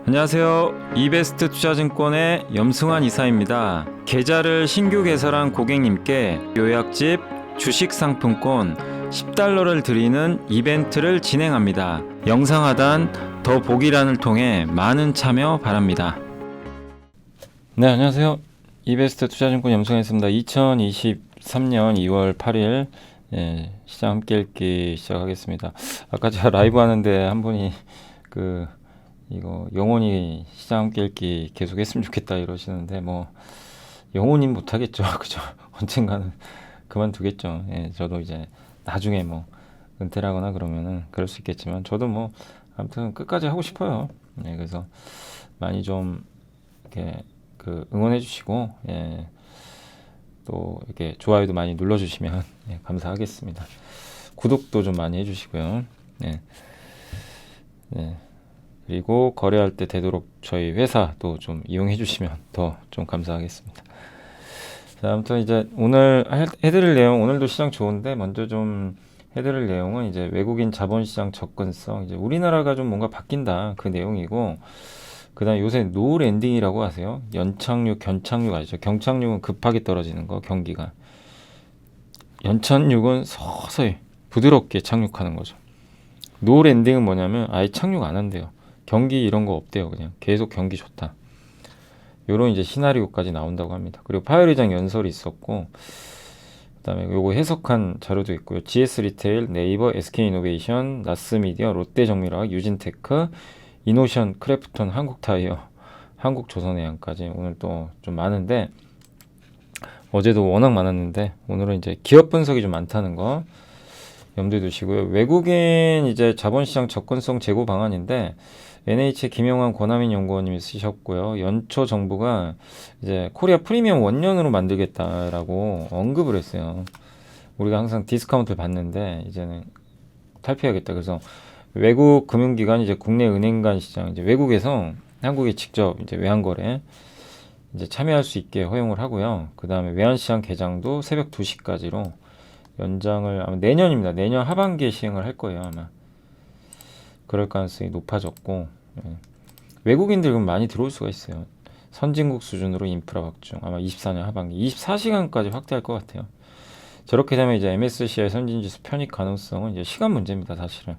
안녕하세요. 이베스트 투자증권의 염승환 이사입니다. 계좌를 신규 개설한 고객님께 요약집 주식 상품권 10달러를 드리는 이벤트를 진행합니다. 영상 하단 더 보기란을 통해 많은 참여 바랍니다. 네, 안녕하세요. 이베스트 투자증권 염승환입니다. 2023년 2월 8일 시장 함께 읽기 시작하겠습니다. 아까 제가 라이브 하는데 한 분이 이거 영원히 시장 함께 읽기 계속 했으면 좋겠다 이러시는데 뭐 영원히 못하겠죠. 그죠? 언젠가는 그만두겠죠. 저도 이제 나중에 뭐 은퇴를 하거나 그러면은 그럴 수 있겠지만 저도 뭐 아무튼 끝까지 하고 싶어요. 그래서 많이 좀 이렇게 응원해 주시고 또 이렇게 좋아요도 많이 눌러 주시면 감사하겠습니다. 구독도 좀 많이 해 주시고요. 그리고 거래할 때 되도록 저희 회사도 좀 이용해 주시면 더 좀 감사하겠습니다. 자, 아무튼 이제 오늘 해드릴 내용, 오늘도 시장 좋은데 먼저 좀 해드릴 내용은 이제 외국인 자본시장 접근성, 이제 우리나라가 좀 뭔가 바뀐다 그 내용이고, 그 다음에 요새 노 랜딩이라고 하세요. 연착륙, 견착륙 아시죠? 경착륙은 급하게 떨어지는 거, 경기가. 연착륙은 서서히 부드럽게 착륙하는 거죠. 노 랜딩은 뭐냐면 아예 착륙 안 한대요. 경기 이런 거 없대요. 그냥 계속 경기 좋다. 요런 이제 시나리오까지 나온다고 합니다. 그리고 파열 의장 연설이 있었고, 그다음에 요거 해석한 자료도 있고요. GS 리테일, 네이버, SK 이노베이션, 나스미디어, 롯데정밀화학, 유진테크, 이노션, 크래프톤, 한국타이어, 한국조선해양까지 오늘 또 좀 많은데, 어제도 워낙 많았는데 오늘은 이제 기업 분석이 좀 많다는 거 염두에 두시고요. 외국인 이제 자본시장 접근성 제고 방안인데 NH의 김영환 권하민 연구원님이 쓰셨고요. 연초 정부가 이제 코리아 프리미엄 원년으로 만들겠다라고 언급을 했어요. 우리가 항상 디스카운트를 받는데 이제는 탈피하겠다. 그래서 외국 금융기관 이제 국내 은행 간 시장 이제 외국에서 한국에 직접 이제 외환거래 이제 참여할 수 있게 허용을 하고요. 그 다음에 외환시장 개장도 새벽 2시까지로 연장을 아마 내년입니다. 내년 하반기에 시행을 할 거예요. 아마 그럴 가능성이 높아졌고, 외국인들 그럼 많이 들어올 수가 있어요. 선진국 수준으로 인프라 확충 아마 24년 하반기 24시간까지 확대할 것 같아요. 저렇게 되면 이제 MSCI 선진지수 편입 가능성은 이제 시간 문제입니다. 사실은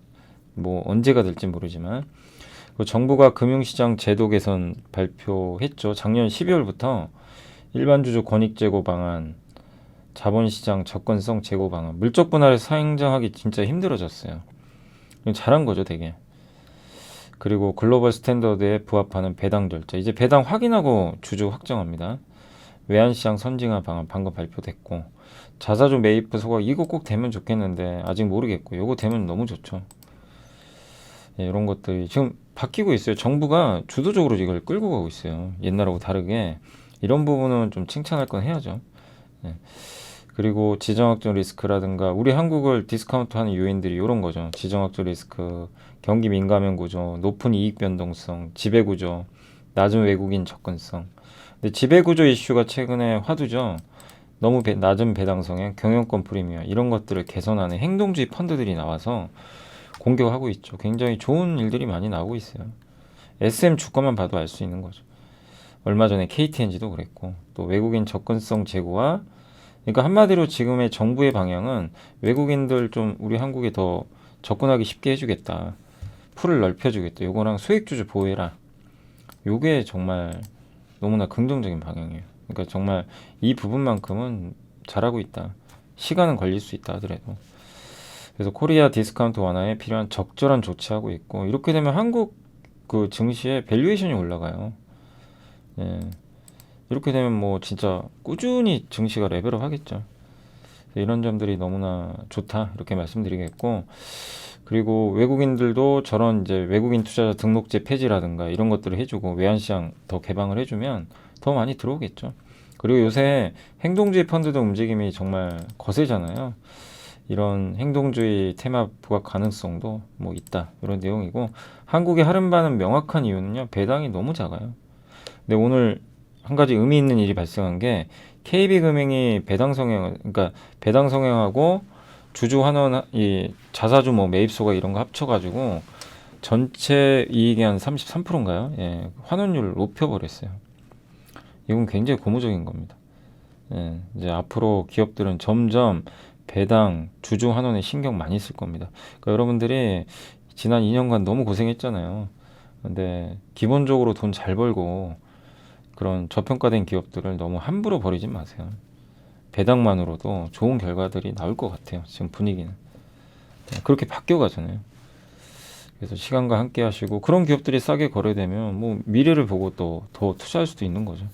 뭐 언제가 될지 모르지만. 정부가 금융시장 제도 개선 발표했죠. 작년 12월부터 일반 주주 권익 제고 방안, 자본시장 접근성 제고 방안, 물적 분할을 상정하기 진짜 힘들어졌어요. 잘한 거죠, 되게. 그리고 글로벌 스탠더드에 부합하는 배당 절차, 이제 배당 확인하고 주주 확정합니다. 외환시장 선진화 방안 방금 발표됐고, 자사주 매입부 소각 이거 꼭 되면 좋겠는데 아직 모르겠고, 요거 되면 너무 좋죠. 이런 것들이 지금 바뀌고 있어요. 정부가 주도적으로 이걸 끌고 가고 있어요. 옛날하고 다르게. 이런 부분은 좀 칭찬할 건 해야죠. 그리고 지정학적 리스크라든가 우리 한국을 디스카운트하는 요인들이 이런 거죠. 지정학적 리스크, 경기 민감형 구조, 높은 이익 변동성, 지배구조, 낮은 외국인 접근성. 근데 지배구조 이슈가 최근에 화두죠. 너무 낮은 배당 성향, 경영권 프리미엄 이런 것들을 개선하는 행동주의 펀드들이 나와서 공격하고 있죠. 굉장히 좋은 일들이 많이 나오고 있어요. SM 주가만 봐도 알 수 있는 거죠. 얼마 전에 KTNG도 그랬고, 또 외국인 접근성 제고와, 그러니까 한마디로 지금의 정부의 방향은 외국인들 좀 우리 한국에 더 접근하기 쉽게 해주겠다. 풀을 넓혀주겠다. 요거랑 소액주주 보호해라. 요게 정말 너무나 긍정적인 방향이에요. 그러니까 정말 이 부분만큼은 잘하고 있다. 시간은 걸릴 수 있다 하더라도. 그래서 코리아 디스카운트 완화에 필요한 적절한 조치하고 있고, 이렇게 되면 한국 그 증시의 밸류에이션이 올라가요. 이렇게 되면 뭐 진짜 꾸준히 증시가 레벨업 하겠죠. 이런 점들이 너무나 좋다 이렇게 말씀드리겠고, 그리고 외국인들도 저런 이제 외국인 투자자 등록제 폐지라든가 이런 것들을 해주고 외환시장 더 개방을 해주면 더 많이 들어오겠죠. 그리고 요새 행동주의 펀드도 움직임이 정말 거세잖아요. 이런 행동주의 테마 부각 가능성도 뭐 있다 이런 내용이고, 한국의 하른반은 명확한 이유는요, 배당이 너무 작아요. 근데 오늘 한 가지 의미 있는 일이 발생한 게, KB금융이 배당 성향, 그러니까 배당 성향하고 주주 환원, 이 자사주 뭐 매입소가 이런 거 합쳐가지고 전체 이익의 한 33%인가요? 예, 환원율을 높여버렸어요. 이건 굉장히 고무적인 겁니다. 예, 이제 앞으로 기업들은 점점 배당, 주주 환원에 신경 많이 쓸 겁니다. 그러니까 여러분들이 지난 2년간 너무 고생했잖아요. 근데 기본적으로 돈 잘 벌고 그런 저평가된 기업들을 너무 함부로 버리지 마세요. 배당만으로도 좋은 결과들이 나올 것 같아요. 지금 분위기는. 그렇게 바뀌어가잖아요. 그래서 시간과 함께 하시고 그런 기업들이 싸게 거래되면 뭐 미래를 보고 또 더 투자할 수도 있는 거죠.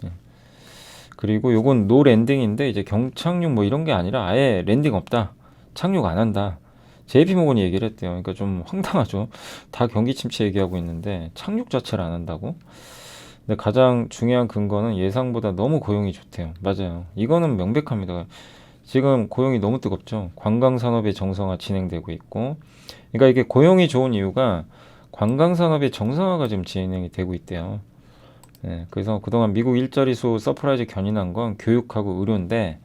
예. 그리고 요건 노 랜딩인데 이제 경착륙 뭐 이런 게 아니라 아예 랜딩 없다. 착륙 안 한다. JP모건이 얘기를 했대요. 그러니까 좀 황당하죠. 다 경기 침체 얘기하고 있는데 착륙 자체를 안 한다고? 근데 가장 중요한 근거는 예상보다 너무 고용이 좋대요. 맞아요. 이거는 명백합니다. 지금 고용이 너무 뜨겁죠. 관광산업의 정상화 진행되고 있고, 그러니까 이게 고용이 좋은 이유가 관광산업의 정상화가 지금 진행이 되고 있대요. 네, 그래서 그동안 미국 일자리 수 서프라이즈 견인한 건 교육하고 의료인데,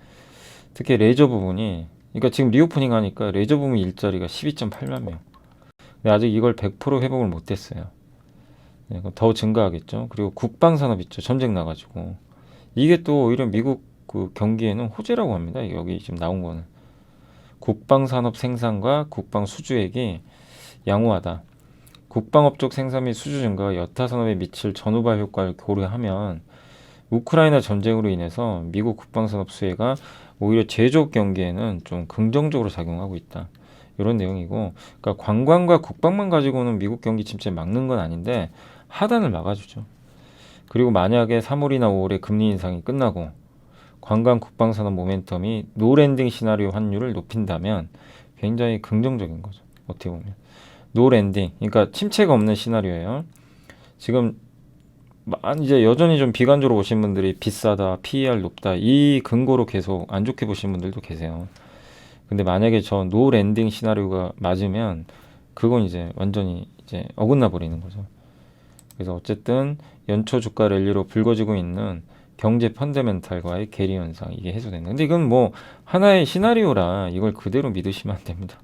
특히 레저 부분이, 그러니까 지금 리오프닝 하니까 레저 부분 일자리가 12.8만 명. 근데 아직 이걸 100% 회복을 못했어요. 네, 그럼 더 증가하겠죠. 그리고 국방산업 있죠. 전쟁 나가지고. 이게 또 오히려 미국 그 경기에는 호재라고 합니다. 여기 지금 나온 거는. 국방산업 생산과 국방 수주액이 양호하다. 국방업적 생산 및 수주 증가가 여타 산업에 미칠 전후발 효과를 고려하면 우크라이나 전쟁으로 인해서 미국 국방산업 수혜가 오히려 제조업 경기에는 좀 긍정적으로 작용하고 있다. 이런 내용이고, 그러니까 관광과 국방만 가지고는 미국 경기 침체 막는 건 아닌데 하단을 막아주죠. 그리고 만약에 3월이나 5월에 금리 인상이 끝나고 관광 국방산업 모멘텀이 노랜딩 시나리오 환율을 높인다면 굉장히 긍정적인 거죠. 어떻게 보면. 노랜딩, 그러니까 침체가 없는 시나리오예요. 지금 이제 여전히 좀 비관적으로 보신 분들이 비싸다, PER 높다 이 근거로 계속 안 좋게 보신 분들도 계세요. 근데 만약에 저 노랜딩 시나리오가 맞으면 그건 이제 완전히 이제 어긋나 버리는 거죠. 그래서 어쨌든 연초 주가 랠리로 불거지고 있는 경제 펀더멘탈과의 괴리 현상 이게 해소되는. 근데 이건 뭐 하나의 시나리오라 이걸 그대로 믿으시면 안 됩니다.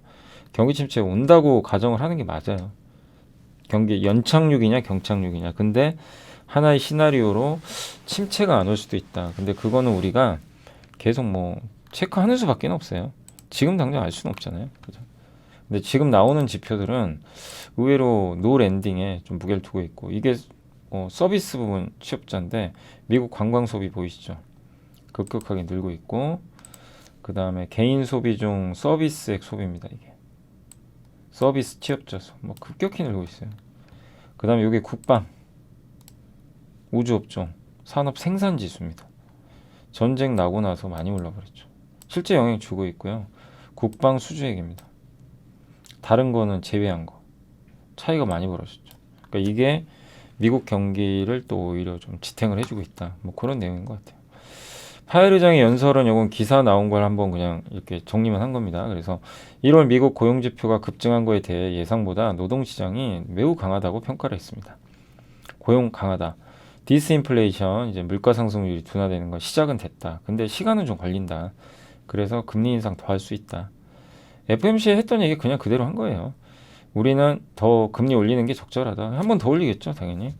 경기 침체 온다고 가정을 하는 게 맞아요. 경기 연착륙이냐 경착륙이냐. 근데 하나의 시나리오로 침체가 안 올 수도 있다. 근데 그거는 우리가 계속 뭐 체크하는 수밖에 없어요. 지금 당장 알 수는 없잖아요. 그죠? 근데 지금 나오는 지표들은 의외로 노 랜딩에 좀 무게를 두고 있고 이게 서비스 부분 취업자인데 미국 관광 소비 보이시죠? 급격하게 늘고 있고 그 다음에 개인 소비 중 서비스액 소비입니다. 이게 서비스 취업자 수 뭐 급격히 늘고 있어요. 그 다음에 이게 국방 우주업종 산업 생산 지수입니다. 전쟁 나고 나서 많이 올라버렸죠. 실제 영향 주고 있고요. 국방 수주액입니다. 다른 거는 제외한 거 차이가 많이 벌어졌죠. 그러니까 이게 미국 경기를 또 오히려 좀 지탱을 해주고 있다. 뭐 그런 내용인 것 같아요. 파웰 의장의 연설은 이건 기사 나온 걸 한번 그냥 이렇게 정리만 한 겁니다. 그래서 1월 미국 고용 지표가 급증한 거에 대해 예상보다 노동 시장이 매우 강하다고 평가를 했습니다. 고용 강하다. 디스인플레이션 이제 물가 상승률이 둔화되는 건 시작은 됐다. 근데 시간은 좀 걸린다. 그래서 금리 인상 더 할 수 있다. FOMC에 했던 얘기 그냥 그대로 한 거예요. 우리는 더 금리 올리는 게 적절하다. 한 번 더 올리겠죠, 당연히.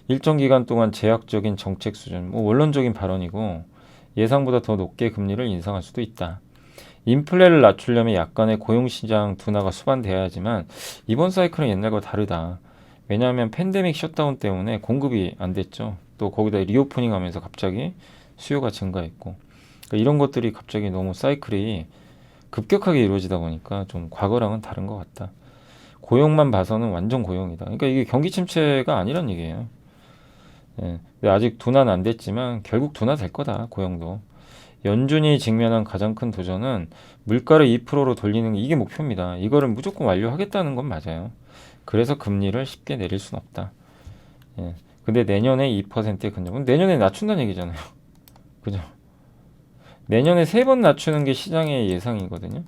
일정 기간 동안 제약적인 정책 수준, 뭐 원론적인 발언이고 예상보다 더 높게 금리를 인상할 수도 있다. 인플레를 낮추려면 약간의 고용시장 둔화가 수반돼야 하지만 이번 사이클은 옛날과 다르다. 왜냐하면 팬데믹 셧다운 때문에 공급이 안 됐죠. 또 거기다 리오프닝 하면서 갑자기 수요가 증가했고 그러니까 이런 것들이 갑자기 너무 사이클이 급격하게 이루어지다 보니까 좀 과거랑은 다른 것 같다. 고용만 봐서는 완전 고용이다. 그러니까 이게 경기 침체가 아니란 얘기예요. 예. 근데 아직 둔화는 안 됐지만 결국 둔화 될 거다. 고용도. 연준이 직면한 가장 큰 도전은 물가를 2%로 돌리는 게 이게 목표입니다. 이거를 무조건 완료하겠다는 건 맞아요. 그래서 금리를 쉽게 내릴 수는 없다. 예. 근데 내년에 2%의 근접은 내년에 낮춘다는 얘기잖아요. 그죠? 내년에 3번 낮추는 게 시장의 예상이거든요.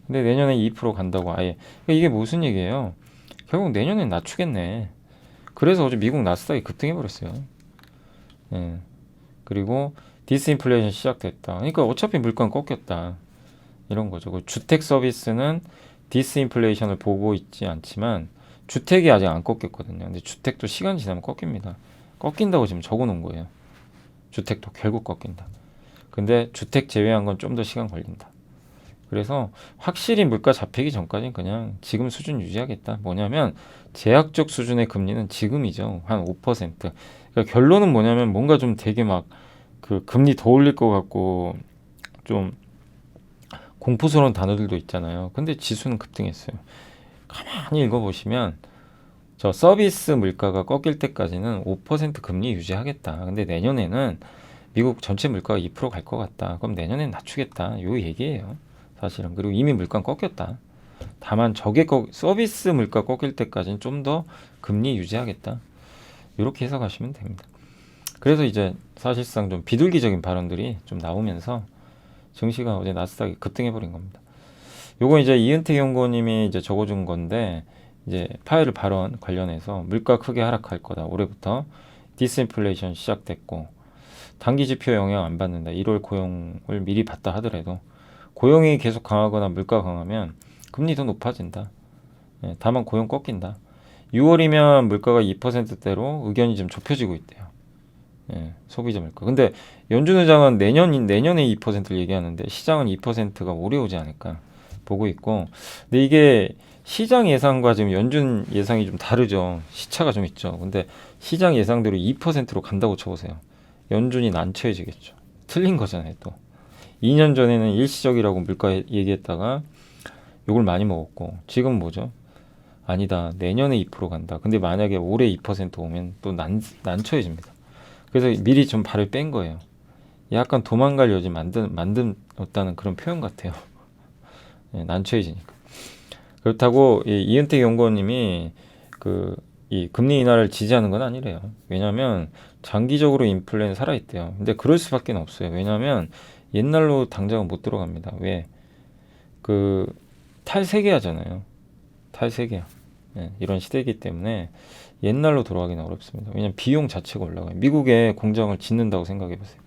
근데 내년에 2% 간다고 아예. 그러니까 이게 무슨 얘기예요? 결국 내년에 낮추겠네. 그래서 어제 미국 나스닥이 급등해버렸어요. 예. 그리고 디스인플레이션 시작됐다. 그러니까 어차피 물가는 꺾였다. 이런 거죠. 주택 서비스는 디스인플레이션을 보고 있지 않지만 주택이 아직 안 꺾였거든요. 근데 주택도 시간 지나면 꺾입니다. 꺾인다고 지금 적어 놓은 거예요. 주택도 결국 꺾인다. 근데 주택 제외한 건 좀 더 시간 걸린다. 그래서 확실히 물가 잡히기 전까지는 그냥 지금 수준 유지하겠다. 뭐냐면 제약적 수준의 금리는 지금이죠. 한 5%. 그러니까 결론은 뭐냐면 뭔가 좀 되게 막 그 금리 더 올릴 것 같고 좀 공포스러운 단어들도 있잖아요. 근데 지수는 급등했어요. 가만히 읽어보시면 저 서비스 물가가 꺾일 때까지는 5% 금리 유지하겠다. 근데 내년에는 미국 전체 물가가 2% 갈 것 같다. 그럼 내년엔 낮추겠다. 요 얘기예요. 사실은. 그리고 이미 물가는 꺾였다. 다만 서비스 물가 꺾일 때까지는 좀 더 금리 유지하겠다. 이렇게 해석하시면 됩니다. 그래서 이제 사실상 좀 비둘기적인 발언들이 좀 나오면서 증시가 어제 나스닥이 급등해버린 겁니다. 요거 이제 이은택 연구원님이 이제 적어준 건데 이제 파웰 발언 관련해서 물가 크게 하락할 거다. 올해부터 디스인플레이션 시작됐고 단기 지표 영향 안 받는다. 1월 고용을 미리 봤다 하더라도 고용이 계속 강하거나 물가 강하면 금리 더 높아진다. 다만 고용 꺾인다. 6월이면 물가가 2%대로 의견이 좀 좁혀지고 있대요. 소비자 물가. 근데 연준 의장은 내년에 2%를 얘기하는데 시장은 2%가 오래 오지 않을까 보고 있고. 근데 이게 시장 예상과 지금 연준 예상이 좀 다르죠. 시차가 좀 있죠. 근데 시장 예상대로 2%로 간다고 쳐보세요. 연준이 난처해지겠죠. 틀린 거잖아요, 또. 2년 전에는 일시적이라고 물가 얘기했다가 욕을 많이 먹었고, 지금 뭐죠? 아니다. 내년에 2% 간다. 근데 만약에 올해 2% 오면 또 난처해집니다. 그래서 미리 좀 발을 뺀 거예요. 약간 도망갈 여지 만들었다는 그런 표현 같아요. 난처해지니까. 그렇다고 이은택 연구원님이 이 금리 인하를 지지하는 건 아니래요. 왜냐하면 장기적으로 인플레는 살아있대요. 근데 그럴 수밖에 없어요. 왜냐하면 옛날로 당장은 못 들어갑니다. 왜? 탈세계하잖아요. 탈세계야. 이런 시대이기 때문에 옛날로 돌아가기는 어렵습니다. 왜냐하면 비용 자체가 올라가요. 미국에 공장을 짓는다고 생각해보세요.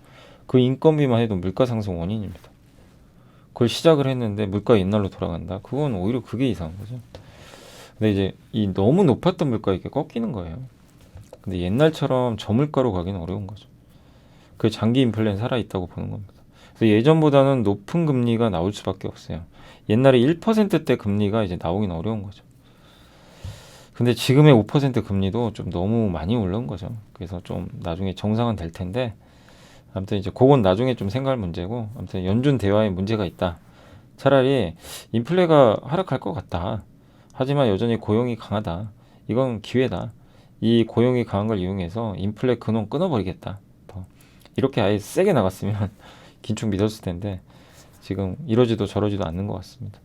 그 인건비만 해도 물가 상승 원인입니다. 그걸 시작을 했는데 물가 옛날로 돌아간다. 그건 오히려 그게 이상한 거죠. 근데 이제 이 너무 높았던 물가 이렇게 꺾이는 거예요. 근데 옛날처럼 저물가로 가기는 어려운 거죠. 그 장기 인플레는 살아있다고 보는 겁니다. 그래서 예전보다는 높은 금리가 나올 수밖에 없어요. 옛날에 1%대 금리가 이제 나오긴 어려운 거죠. 근데 지금의 5% 금리도 좀 너무 많이 올라온 거죠. 그래서 좀 나중에 정상은 될 텐데, 아무튼 이제 그건 나중에 좀 생각할 문제고, 아무튼 연준 대화에 문제가 있다. 차라리 인플레가 하락할 것 같다. 하지만 여전히 고용이 강하다. 이건 기회다. 이 고용이 강한 걸 이용해서 인플레 근원 끊어버리겠다. 이렇게 아예 세게 나갔으면 긴축 믿었을 텐데 지금 이러지도 저러지도 않는 것 같습니다.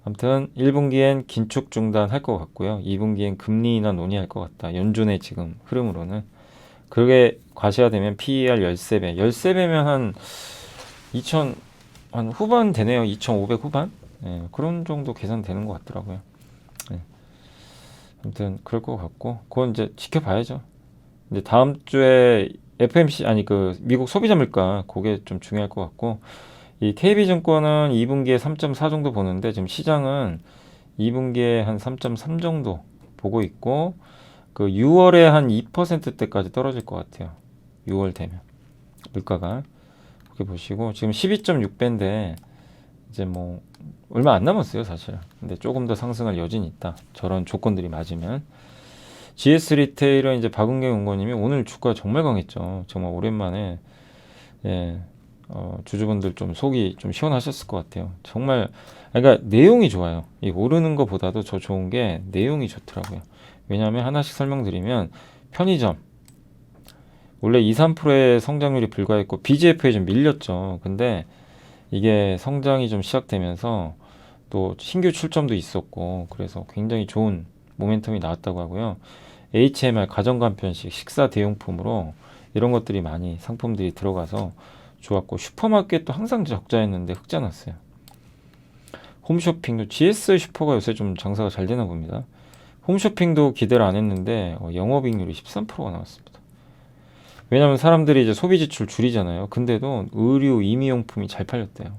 아무튼 1분기엔 긴축 중단할 것 같고요. 2분기엔 금리 인하 논의할 것 같다. 연준의 지금 흐름으로는. 그게 과시화되면 PER 13배. 13배면 한 후반 되네요. 2,500 후반? 그런 정도 계산되는 것 같더라고요. 아무튼 그럴 것 같고 그건 이제 지켜봐야죠. 이제 다음 주에 FMC 미국 소비자 물가 그게 좀 중요할 것 같고 이 KB증권은 2분기에 3.4 정도 보는데 지금 시장은 2분기에 한 3.3 정도 보고 있고 6월에 한 2%대까지 떨어질 것 같아요. 6월 되면 물가가 그렇게 보시고 지금 12.6배인데 이제 뭐 얼마 안 남았어요 사실. 근데 조금 더 상승할 여진이 있다. 저런 조건들이 맞으면. GS 리테일은 이제 박은경 연구원님이 오늘 주가 정말 강했죠. 정말 오랜만에 주주분들 좀 속이 좀 시원하셨을 것 같아요. 정말 그러니까 내용이 좋아요. 이 오르는 것보다도 저 좋은 게 내용이 좋더라고요. 왜냐하면 하나씩 설명드리면 편의점 원래 2, 3%의 성장률이 불과했고 BGF에 좀 밀렸죠. 근데 이게 성장이 좀 시작되면서 또 신규 출점도 있었고 그래서 굉장히 좋은 모멘텀이 나왔다고 하고요. HMR 가정간편식 식사 대용품으로 이런 것들이 많이 상품들이 들어가서 좋았고 슈퍼마켓도 항상 적자였는데 흑자 났어요. 홈쇼핑도 GS 슈퍼가 요새 좀 장사가 잘 되나 봅니다. 홈쇼핑도 기대를 안 했는데 영업이익률이 13%가 나왔습니다. 왜냐하면 사람들이 이제 소비 지출 줄이잖아요. 근데도 의류, 임의용품이 잘 팔렸대요.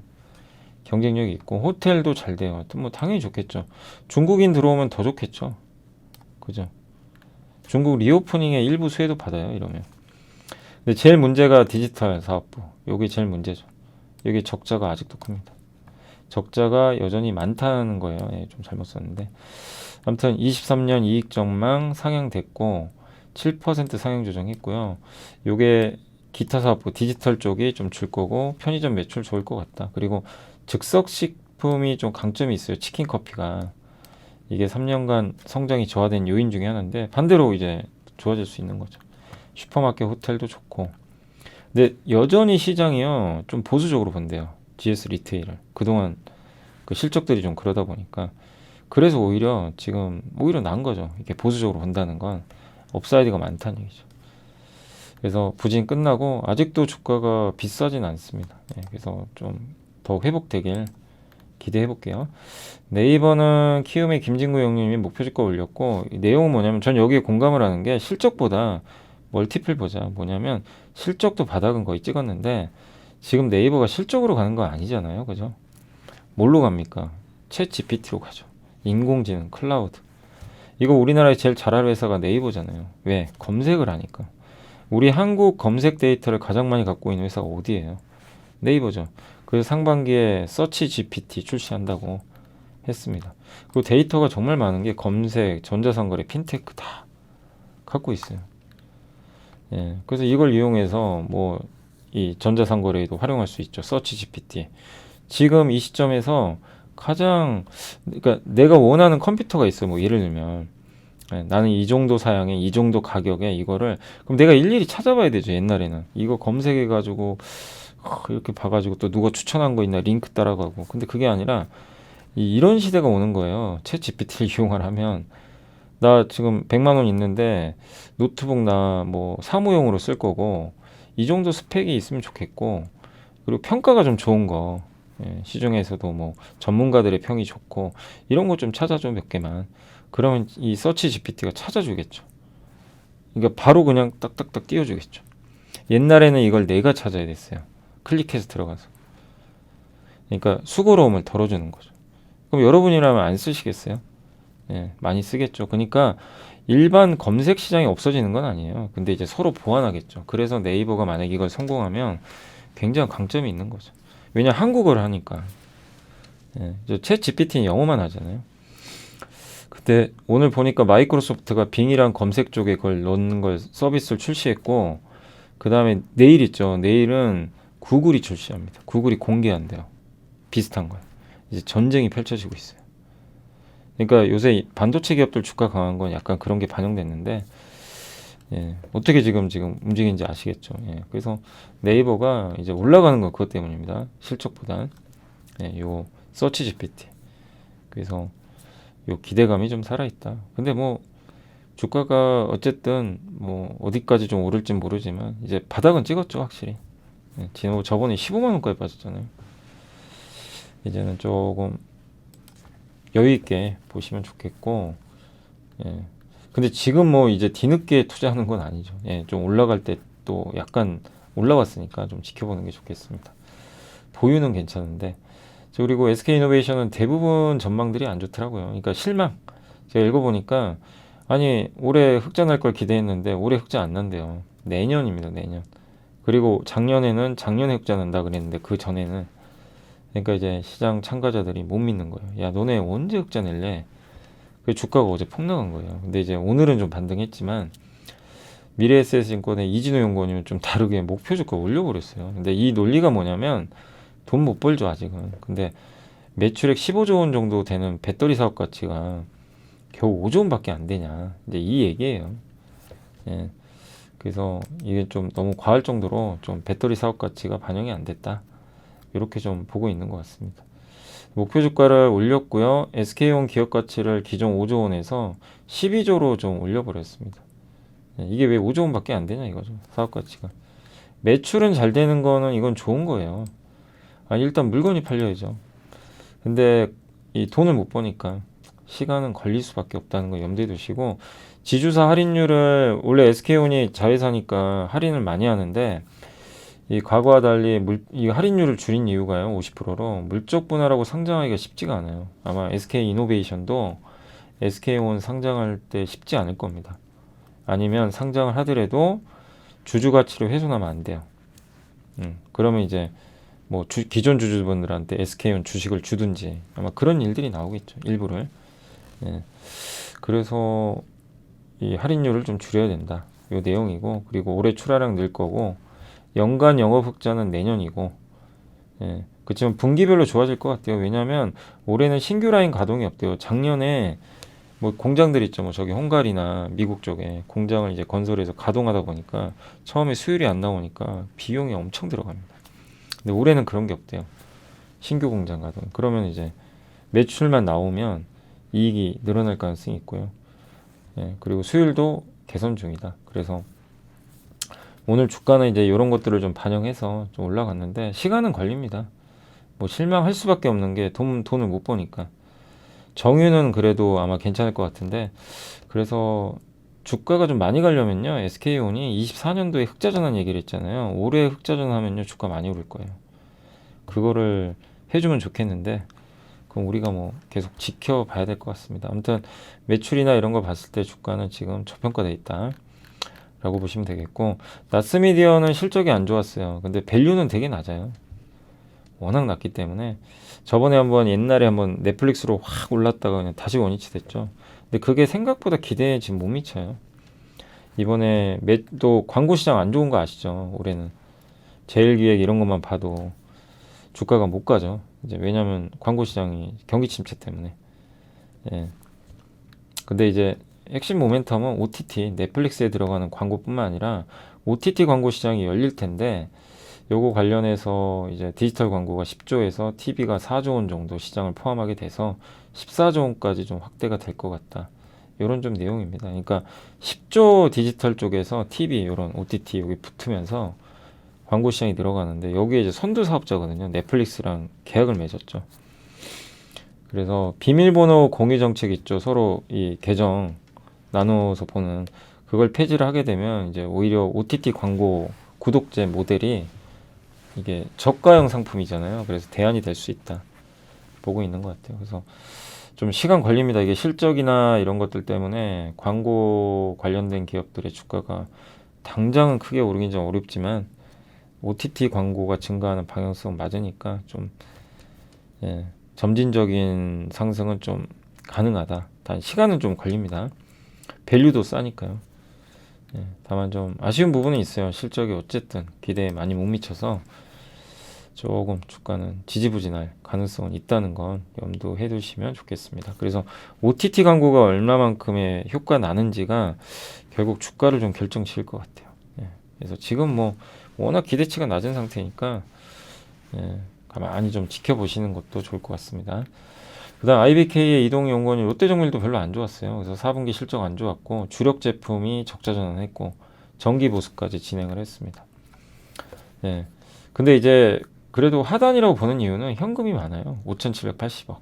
경쟁력이 있고 호텔도 잘 돼요. 하여튼 뭐 당연히 좋겠죠. 중국인 들어오면 더 좋겠죠. 그죠? 중국 리오프닝의 일부 수혜도 받아요. 이러면. 근데 제일 문제가 디지털 사업부. 요게 제일 문제죠. 여기 적자가 아직도 큽니다. 적자가 여전히 많다는 거예요. 예, 좀 잘못 썼는데. 아무튼 23년 이익 전망 상향됐고 7% 상향 조정했고요. 요게 기타 사업부 디지털 쪽이 좀 줄 거고 편의점 매출 좋을 것 같다. 그리고 즉석식품이 좀 강점이 있어요. 치킨 커피가. 이게 3년간 성장이 저하된 요인 중에 하나인데 반대로 이제 좋아질 수 있는 거죠. 슈퍼마켓 호텔도 좋고. 근데 여전히 시장이요. 좀 보수적으로 본대요. GS 리테일을. 그동안 그 실적들이 좀 그러다 보니까. 그래서 오히려 지금 오히려 나은 거죠. 이렇게 보수적으로 본다는 건 업사이드가 많다는 얘기죠. 그래서 부진 끝나고 아직도 주가가 비싸진 않습니다. 네, 그래서 좀 더 회복되길 기대해 볼게요. 네이버는 키움의 김진구 형님이 목표 주가 올렸고 이 내용은 뭐냐면 전 여기에 공감을 하는 게 실적보다 멀티플 보자. 뭐냐면 실적도 바닥은 거의 찍었는데 지금 네이버가 실적으로 가는 거 아니잖아요. 그죠? 뭘로 갑니까? 챗 GPT로 가죠. 인공지능, 클라우드. 이거 우리나라에 제일 잘하는 회사가 네이버잖아요. 왜? 검색을 하니까. 우리 한국 검색 데이터를 가장 많이 갖고 있는 회사가 어디예요? 네이버죠. 그래서 상반기에 서치 GPT 출시한다고 했습니다. 그리고 데이터가 정말 많은 게 검색, 전자상거래, 핀테크 다 갖고 있어요. 예, 그래서 이걸 이용해서 뭐 이 전자상거래에도 활용할 수 있죠. 서치 GPT. 지금 이 시점에서 가장 그러니까 내가 원하는 컴퓨터가 있어. 뭐 예를 들면 예, 나는 이 정도 사양에 이 정도 가격에 이거를 그럼 내가 일일이 찾아봐야 되죠. 옛날에는 이거 검색해 가지고 이렇게 봐가지고 또 누가 추천한 거 있나 링크 따라가고 근데 그게 아니라 이런 시대가 오는 거예요. 챗 GPT를 이용을 하면 나 지금 100만 원 있는데 노트북 나 뭐 사무용으로 쓸 거고 이 정도 스펙이 있으면 좋겠고 그리고 평가가 좀 좋은 거 예, 시중에서도 뭐 전문가들의 평이 좋고 이런 거 좀 찾아줘 몇 개만 그러면 이 서치 GPT가 찾아주겠죠. 그러니까 바로 그냥 딱딱딱 띄워주겠죠. 옛날에는 이걸 내가 찾아야 됐어요. 클릭해서 들어가서. 그러니까 수고로움을 덜어주는 거죠. 그럼 여러분이라면 안 쓰시겠어요? 예, 많이 쓰겠죠. 그러니까 일반 검색 시장이 없어지는 건 아니에요. 근데 이제 서로 보완하겠죠. 그래서 네이버가 만약 이걸 성공하면 굉장히 강점이 있는 거죠. 왜냐 한국어를 하니까. 예, 챗 GPT는 영어만 하잖아요. 근데 오늘 보니까 마이크로소프트가 빙이랑 검색 쪽에 그걸 넣는 걸 서비스를 출시했고 그 다음에 내일 있죠. 내일은 구글이 출시합니다. 구글이 공개한대요. 비슷한 걸. 이제 전쟁이 펼쳐지고 있어요. 그러니까 요새 반도체 기업들 주가 강한 건 약간 그런 게 반영됐는데 예, 어떻게 지금 움직이는지 아시겠죠. 예, 그래서 네이버가 이제 올라가는 건 그것 때문입니다. 실적보단 예, 요 서치 GPT. 그래서 요 기대감이 좀 살아있다. 근데 뭐 주가가 어쨌든 뭐 어디까지 좀 오를진 모르지만 이제 바닥은 찍었죠 확실히. 예, 저번에 15만 원까지 빠졌잖아요. 이제는 조금 여유 있게 보시면 좋겠고, 예. 근데 지금 뭐 이제 뒤늦게 투자하는 건 아니죠. 예, 좀 올라갈 때 또 약간 올라왔으니까 좀 지켜보는 게 좋겠습니다. 보유는 괜찮은데, 그리고 SK이노베이션은 대부분 전망들이 안 좋더라고요. 그러니까 실망. 제가 읽어보니까 아니 올해 흑자 날 걸 기대했는데 올해 흑자 안 난대요. 내년입니다, 내년. 그리고 작년에는 작년에 흑자 난다 그랬는데 그 전에는 그러니까 이제 시장 참가자들이 못 믿는 거예요. 야, 너네 언제 흑자 낼래? 그 주가가 어제 폭락한 거예요. 근데 이제 오늘은 좀 반등했지만 미래에셋증권의 이진호 연구원님은 좀 다르게 목표 주가 올려버렸어요. 근데 이 논리가 뭐냐면 돈 못 벌죠 아직은. 근데 매출액 15조 원 정도 되는 배터리 사업 가치가 겨우 5조 원밖에 안 되냐. 이제 이 얘기예요. 예. 그래서 이게 좀 너무 과할 정도로 좀 배터리 사업 가치가 반영이 안 됐다. 이렇게 좀 보고 있는 것 같습니다. 목표 주가를 올렸고요. SK온 기업 가치를 기존 5조 원에서 12조로 좀 올려버렸습니다. 이게 왜 5조 원밖에 안 되냐 이거죠. 사업 가치가. 매출은 잘 되는 거는 이건 좋은 거예요. 일단 물건이 팔려야죠. 근데 이 돈을 못 버니까 시간은 걸릴 수밖에 없다는 거 염두에 두시고 지주사 할인율을 원래 SK온이 자회사니까 할인을 많이 하는데 이 과거와 달리 이 할인율을 줄인 이유가요. 50%로 물적 분할하고 상장하기가 쉽지가 않아요. 아마 SK 이노베이션도 SK온 상장할 때 쉽지 않을 겁니다. 아니면 상장을 하더라도 주주 가치를 훼손하면 안 돼요. 그러면 이제 뭐 기존 주주분들한테 SK온 주식을 주든지 아마 그런 일들이 나오겠죠. 일부를. 예. 그래서 이 할인율을 좀 줄여야 된다. 요 내용이고, 그리고 올해 출하량 늘 거고, 연간 영업 흑자는 내년이고, 예. 그렇지만 분기별로 좋아질 것 같아요. 왜냐하면 올해는 신규 라인 가동이 없대요. 작년에 뭐 공장들 있죠. 뭐 저기 헝가리나 미국 쪽에 공장을 이제 건설해서 가동하다 보니까 처음에 수율이 안 나오니까 비용이 엄청 들어갑니다. 근데 올해는 그런 게 없대요. 신규 공장 가동. 그러면 이제 매출만 나오면 이익이 늘어날 가능성이 있고요. 예, 그리고 수율도 개선 중이다. 그래서 오늘 주가는 이제 이런 것들을 좀 반영해서 좀 올라갔는데 시간은 걸립니다. 뭐 실망할 수밖에 없는 게 돈을 못 버니까. 정유는 그래도 아마 괜찮을 것 같은데, 그래서 주가가 좀 많이 가려면요, SK온이 24년도에 흑자전환 얘기를 했잖아요. 올해 흑자전환 하면요 주가 많이 오를 거예요. 그거를 해주면 좋겠는데, 그럼 우리가 뭐 계속 지켜봐야 될 것 같습니다. 아무튼 매출이나 이런 거 봤을 때 주가는 지금 저평가돼 있다 라고 보시면 되겠고, 나스미디어는 실적이 안 좋았어요. 근데 밸류는 되게 낮아요. 워낙 낮기 때문에. 저번에 한번 옛날에 한번 넷플릭스로 확 올랐다가 그냥 다시 원위치 됐죠. 근데 그게 생각보다 기대에 지금 못 미쳐요. 이번에 또 광고 시장 안 좋은 거 아시죠? 올해는 제일기획 이런 것만 봐도 주가가 못 가죠. 이제 왜냐면 광고 시장이 경기 침체 때문에. 예. 근데 이제 핵심 모멘텀은 OTT, 넷플릭스에 들어가는 광고뿐만 아니라 OTT 광고 시장이 열릴 텐데, 요거 관련해서 이제 디지털 광고가 10조에서 TV가 4조 원 정도 시장을 포함하게 돼서 14조 원까지 좀 확대가 될 것 같다. 요런 좀 내용입니다. 그러니까 10조 디지털 쪽에서 TV, 요런 OTT 여기 붙으면서 광고 시장이 늘어가는데, 여기에 이제 선두 사업자거든요. 넷플릭스랑 계약을 맺었죠. 그래서 비밀번호 공유 정책 있죠. 서로 이 계정 나눠서 보는, 그걸 폐지를 하게 되면 이제 오히려 OTT 광고 구독제 모델이 이게 저가형 상품이잖아요. 그래서 대안이 될 수 있다 보고 있는 것 같아요. 그래서 좀 시간 걸립니다. 이게 실적이나 이런 것들 때문에 광고 관련된 기업들의 주가가 당장은 크게 오르긴 좀 어렵지만 OTT 광고가 증가하는 방향성 맞으니까 좀, 예, 점진적인 상승은 좀 가능하다. 단 시간은 좀 걸립니다. 밸류도 싸니까요. 예, 다만 좀 아쉬운 부분은 있어요. 실적이 어쨌든 기대에 많이 못 미쳐서 조금 주가는 지지부진할 가능성은 있다는 건 염두해 두시면 좋겠습니다. 그래서 OTT 광고가 얼마만큼의 효과 나는지가 결국 주가를 좀 결정 지을 것 같아요. 예, 그래서 지금 뭐 워낙 기대치가 낮은 상태니까, 예, 가만히 좀 지켜보시는 것도 좋을 것 같습니다. 그 다음 IBK의 이동용건이 롯데정밀도 별로 안 좋았어요. 그래서 4분기 실적 안 좋았고 주력 제품이 적자 전환했고 정기 보수까지 진행을 했습니다. 네. 근데 이제 그래도 하단이라고 보는 이유는 현금이 많아요. 5,780억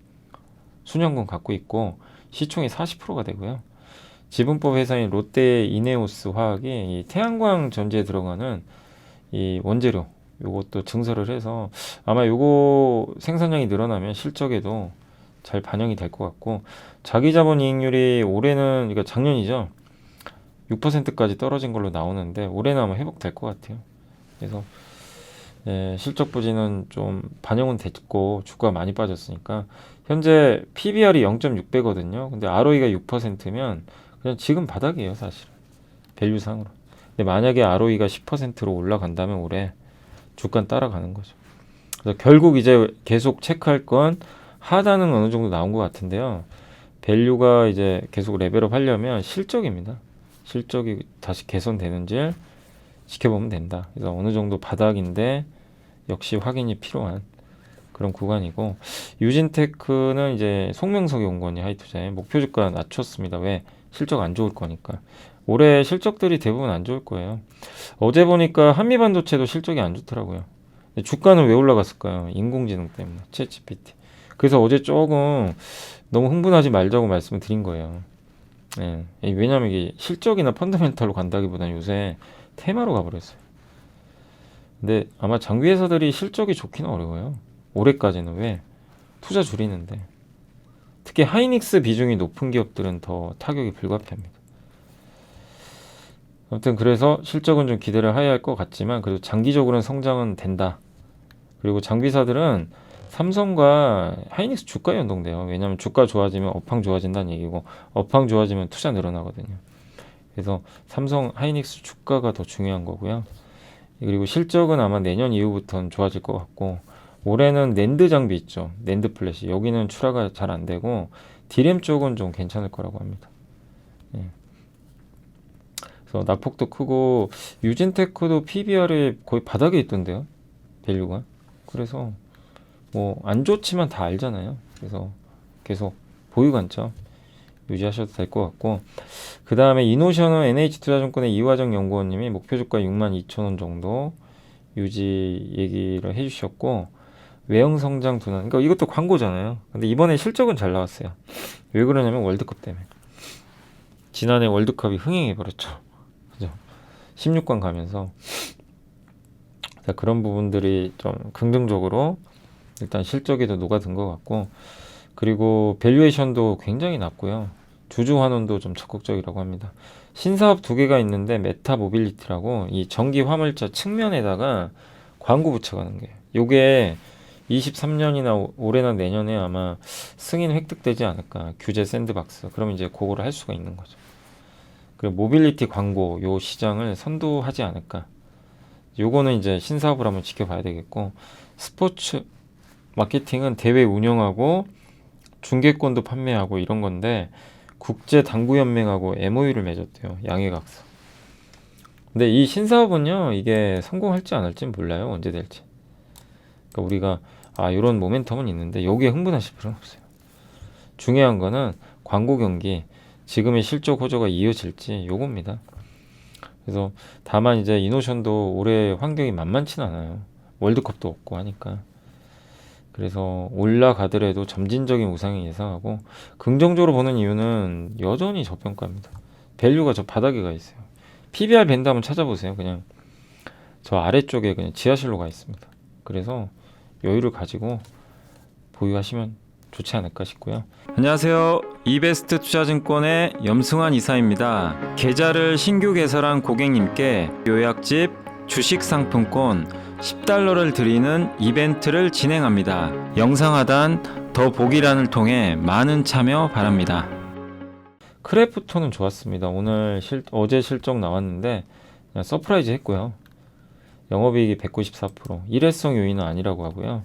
순현금 갖고 있고 시총이 40%가 되고요. 지분법 회사인 롯데 이네오스 화학이 이 태양광 전지에 들어가는 이 원재료 요것도 증설을 해서 아마 요거 생산량이 늘어나면 실적에도 잘 반영이 될 것 같고, 자기 자본 이익률이 올해는, 그러니까 작년이죠, 6%까지 떨어진 걸로 나오는데 올해는 아마 회복될 것 같아요. 그래서, 예, 실적 부진은 좀 반영은 됐고 주가가 많이 빠졌으니까 현재 PBR이 0.6배거든요. 근데 ROE가 6%면 그냥 지금 바닥이에요, 사실 밸류상으로. 근데 만약에 ROE가 10%로 올라간다면 올해 주가는 따라가는 거죠. 그래서 결국 이제 계속 체크할 건 하단은 어느 정도 나온 것 같은데요. 밸류가 이제 계속 레벨업 하려면 실적입니다. 실적이 다시 개선되는지 지켜보면 된다. 그래서 어느 정도 바닥인데 역시 확인이 필요한 그런 구간이고, 유진테크는 이제 송명석이 온 거니 하이투자에 목표 주가 낮췄습니다. 왜? 실적 안 좋을 거니까. 올해 실적들이 대부분 안 좋을 거예요. 어제 보니까 한미반도체도 실적이 안 좋더라고요. 주가는 왜 올라갔을까요? 인공지능 때문에, 챗GPT. 그래서 어제 조금 너무 흥분하지 말자고 말씀을 드린 거예요. 예, 왜냐하면 이게 실적이나 펀더멘탈로 간다기보다는 요새 테마로 가버렸어요. 근데 아마 장비 회사들이 실적이 좋기는 어려워요. 올해까지는. 왜? 투자 줄이는데. 특히 하이닉스 비중이 높은 기업들은 더 타격이 불가피합니다. 아무튼 그래서 실적은 좀 기대를 해야 할 것 같지만 그래도 장기적으로는 성장은 된다. 그리고 장비사들은 삼성과 하이닉스 주가 연동돼요. 왜냐하면 주가 좋아지면 업황 좋아진다는 얘기고 업황 좋아지면 투자 늘어나거든요. 그래서 삼성, 하이닉스 주가가 더 중요한 거고요. 그리고 실적은 아마 내년 이후부터는 좋아질 것 같고 올해는 낸드 장비 있죠. 낸드 플래시. 여기는 출하가 잘 안 되고 디램 쪽은 좀 괜찮을 거라고 합니다. 예. 그래서 낙폭도 크고 유진테크도 PBR이 거의 바닥에 있던데요. 밸류가. 그래서 뭐 안 좋지만 다 알잖아요. 그래서 계속 보유 관점 유지하셔도 될 것 같고 그 다음에 이노션은 NH투자증권의 이화정 연구원님이 목표 주가 62,000원 정도 유지 얘기를 해주셨고 외형 성장 둔화 그러니까 이것도 광고잖아요. 근데 이번에 실적은 잘 나왔어요. 왜 그러냐면 월드컵 때문에 지난해 월드컵이 흥행해버렸죠. 그죠? 16강 가면서 그런 부분들이 좀 긍정적으로 일단 실적에도 녹아든 것 같고 그리고 밸류에이션도 굉장히 낮고요. 주주 환원도 좀 적극적이라고 합니다. 신사업 두 개가 있는데 메타 모빌리티라고 이 전기 화물차 측면에다가 광고 붙여가는 거예요. 요게 23년이나 올해나 내년에 아마 승인 획득되지 않을까. 규제 샌드박스. 그럼 이제 그거를 할 수가 있는 거죠. 그리고 모빌리티 광고 요 시장을 선도하지 않을까. 요거는 이제 신사업을 한번 지켜봐야 되겠고 스포츠 마케팅은 대회 운영하고 중계권도 판매하고 이런 건데 국제당구연맹하고 MOU를 맺었대요. 양해각서. 근데 이 신사업은요. 이게 성공할지 안 할지는 몰라요. 언제 될지. 그러니까 우리가 이런 모멘텀은 있는데 여기에 흥분하실 필요는 없어요. 중요한 거는 광고 경기 지금의 실적 호조가 이어질지 요겁니다. 그래서 다만 이제 이노션도 올해 환경이 만만치는 않아요. 월드컵도 없고 하니까. 그래서 올라가더라도 점진적인 우상이 예상하고 긍정적으로 보는 이유는 여전히 저평가입니다. 밸류가 저 바닥에 가 있어요. PBR 밴드 한번 찾아보세요. 그냥 저 아래쪽에 그냥 지하실로 가 있습니다. 그래서 여유를 가지고 보유하시면 좋지 않을까 싶고요. 안녕하세요. 이베스트 투자증권의 염승환 이사입니다. 계좌를 신규 개설한 고객님께 요약집 주식 상품권 10달러를 드리는 이벤트를 진행합니다. 영상 하단 더 보기란을 통해 많은 참여 바랍니다. 크래프톤은 좋았습니다. 어제 실적 나왔는데 그냥 서프라이즈 했고요. 영업이익이 194%. 일회성 요인은 아니라고 하고요.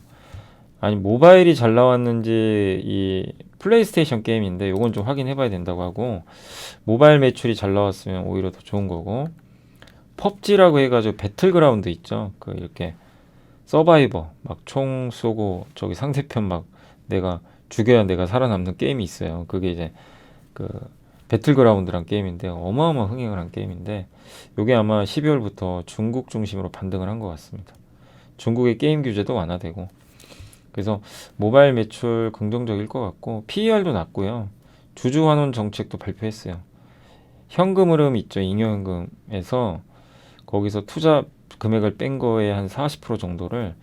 아니 모바일이 잘 나왔는지 이 플레이스테이션 게임인데 요건 좀 확인해 봐야 된다고 하고 모바일 매출이 잘 나왔으면 오히려 더 좋은 거고 펍지라고 해가지고 배틀그라운드 있죠. 그 이렇게 서바이버 막 총 쏘고 저기 상대편 막 내가 죽여야 내가 살아남는 게임이 있어요. 그게 이제 그 배틀그라운드란 게임인데 어마어마한 흥행을 한 게임인데 요게 아마 12월부터 중국 중심으로 반등을 한 것 같습니다. 중국의 게임 규제도 완화되고 그래서 모바일 매출 긍정적일 것 같고 PER도 낮고요. 주주 환원 정책도 발표했어요. 현금 흐름 있죠. 잉여현금에서 거기서 투자 금액을 뺀 거에 한 40% 정도를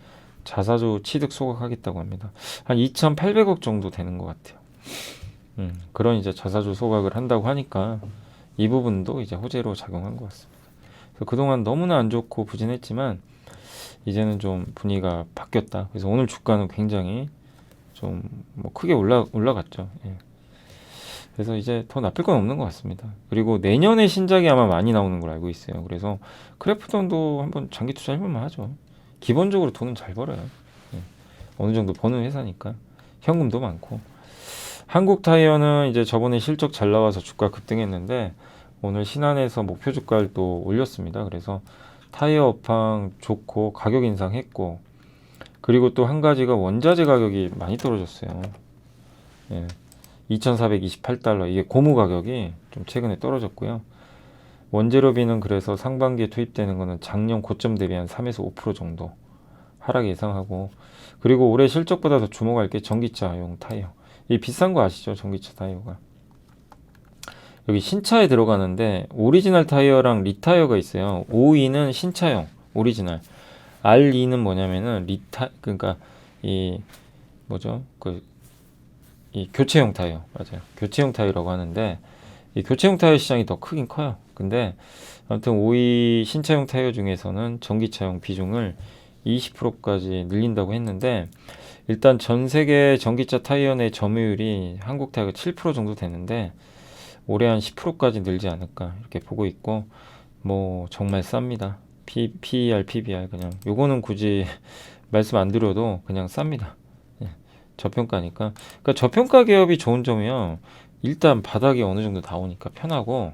자사주 취득 소각하겠다고 합니다. 한 2,800억 정도 되는 것 같아요. 그런 이제 자사주 소각을 한다고 하니까 이 부분도 이제 호재로 작용한 것 같습니다. 그래서 그동안 너무나 안 좋고 부진했지만 이제는 좀 분위기가 바뀌었다. 그래서 오늘 주가는 굉장히 좀 뭐 크게 올라갔죠. 예. 그래서 이제 더 나쁠 건 없는 것 같습니다. 그리고 내년에 신작이 아마 많이 나오는 걸 알고 있어요. 그래서 크래프톤도 한번 장기 투자해볼만 하죠. 기본적으로 돈은 잘 벌어요. 예. 어느 정도 버는 회사니까 현금도 많고. 한국타이어는 이제 저번에 실적 잘 나와서 주가 급등했는데 오늘 신한에서 목표 주가를 또 올렸습니다. 그래서 타이어 업황 좋고 가격 인상했고 그리고 또 한 가지가 원자재 가격이 많이 떨어졌어요. 예. 2,428달러 이게 고무 가격이 좀 최근에 떨어졌고요. 원재료비는 그래서 상반기에 투입되는 거는 작년 고점 대비 한 3에서 5% 정도 하락 예상하고 그리고 올해 실적보다 더 주목할 게 전기차용 타이어. 이 비싼 거 아시죠? 전기차 타이어가. 여기 신차에 들어가는데 오리지널 타이어랑 리타이어가 있어요. 5위는 신차용 오리지널. R2는 뭐냐면은 그러니까 이 뭐죠? 이 교체용 타이어 맞아요. 교체용 타이어라고 하는데 이 교체용 타이어 시장이 더 크긴 커요. 근데 아무튼 5위 신차용 타이어 중에서는 전기차용 비중을 20%까지 늘린다고 했는데 일단 전 세계 전기차 타이어 내 점유율이 한국 타이어가 7% 정도 되는데 올해 한 10%까지 늘지 않을까 이렇게 보고 있고 뭐 정말 쌉니다. PER, PBR 그냥 요거는 굳이 말씀 안 드려도 그냥 쌉니다. 예, 저평가니까. 그러니까 저평가 기업이 좋은 점이요. 일단 바닥이 어느 정도 나오니까 편하고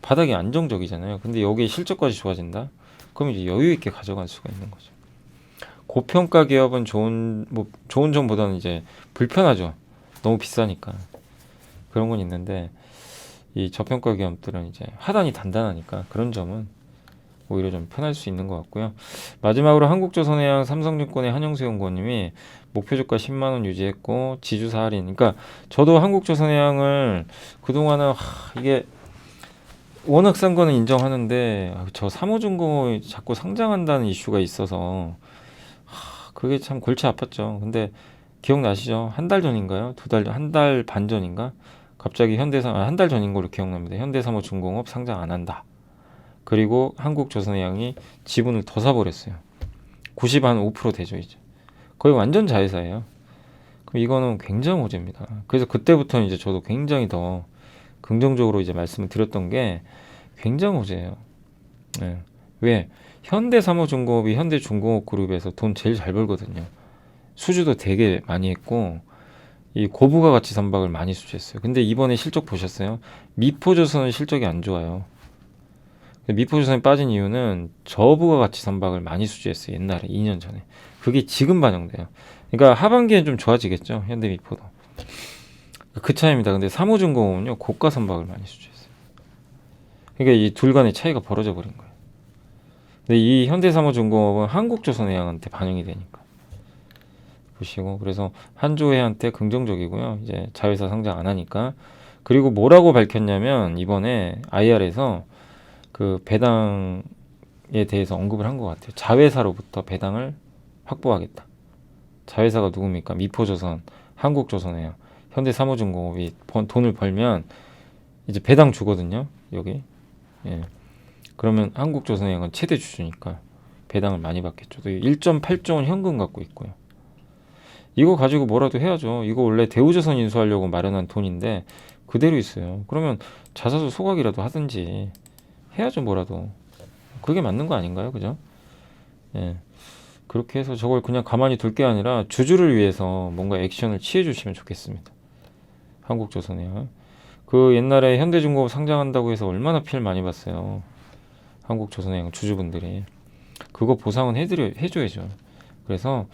바닥이 안정적이잖아요. 근데 여기에 실적까지 좋아진다? 그럼 이제 여유 있게 가져갈 수가 있는 거죠. 고평가 기업은 좋은 점보다는 이제 불편하죠. 너무 비싸니까. 그런 건 있는데 이 저평가 기업들은 이제 하단이 단단하니까 그런 점은 오히려 좀 편할 수 있는 것 같고요. 마지막으로 한국조선해양 삼성증권의 한영수 연구원님이 목표 주가 10만 원 유지했고 지주사 할인. 그러니까 저도 한국조선해양을 그동안은 이게 워낙 싼 거는 인정하는데 저 사모중고 자꾸 상장한다는 이슈가 있어서 그게 참 골치 아팠죠. 근데 기억나시죠? 한 달 전인가요? 한 달 반 전인가? 갑자기 한 달 전인 걸로 기억납니다. 현대사모중공업 상장 안 한다. 그리고 한국조선해양이 지분을 더 사버렸어요. 95% 되죠 이제. 거의 완전 자회사예요. 그럼 이거는 굉장히 호재입니다. 그래서 그때부터는 이제 저도 굉장히 더 긍정적으로 이제 말씀을 드렸던 게 굉장히 호재예요. 네. 왜? 현대사모중공업이 현대중공업 그룹에서 돈 제일 잘 벌거든요. 수주도 되게 많이 했고 이 고부가 가치 선박을 많이 수주했어요. 근데 이번에 실적 보셨어요? 미포조선은 실적이 안 좋아요. 미포조선이 빠진 이유는 저부가 가치 선박을 많이 수주했어요. 옛날에 2년 전에. 그게 지금 반영돼요. 그러니까 하반기엔 좀 좋아지겠죠. 현대미포도. 그 차이입니다. 근데 사모중공업은요 고가 선박을 많이 수주했어요. 그러니까 이 둘 간의 차이가 벌어져 버린 거예요. 근데 이 현대사모중공업은 한국조선해양한테 반영이 되니까 보시고 그래서 한조해한테 긍정적이고요. 이제 자회사 상장 안 하니까 그리고 뭐라고 밝혔냐면 이번에 IR에서 그 배당에 대해서 언급을 한 것 같아요. 자회사로부터 배당을 확보하겠다. 자회사가 누굽니까? 미포조선, 한국조선해양, 현대사모중공업이 돈을 벌면 이제 배당 주거든요. 여기. 예. 그러면 한국조선해양은 최대 주주니까 배당을 많이 받겠죠. 1.8조 원 현금 갖고 있고요. 이거 가지고 뭐라도 해야죠. 이거 원래 대우조선 인수하려고 마련한 돈인데 그대로 있어요. 그러면 자사주 소각이라도 하든지 해야죠. 뭐라도. 그게 맞는 거 아닌가요? 그죠? 예. 그렇게 해서 저걸 그냥 가만히 둘 게 아니라 주주를 위해서 뭔가 액션을 취해 주시면 좋겠습니다. 한국조선해양. 그 옛날에 현대중공업 상장한다고 해서 얼마나 피해를 많이 봤어요. 한국조선해양 주주분들이. 그거 보상은 해줘야죠. 그래서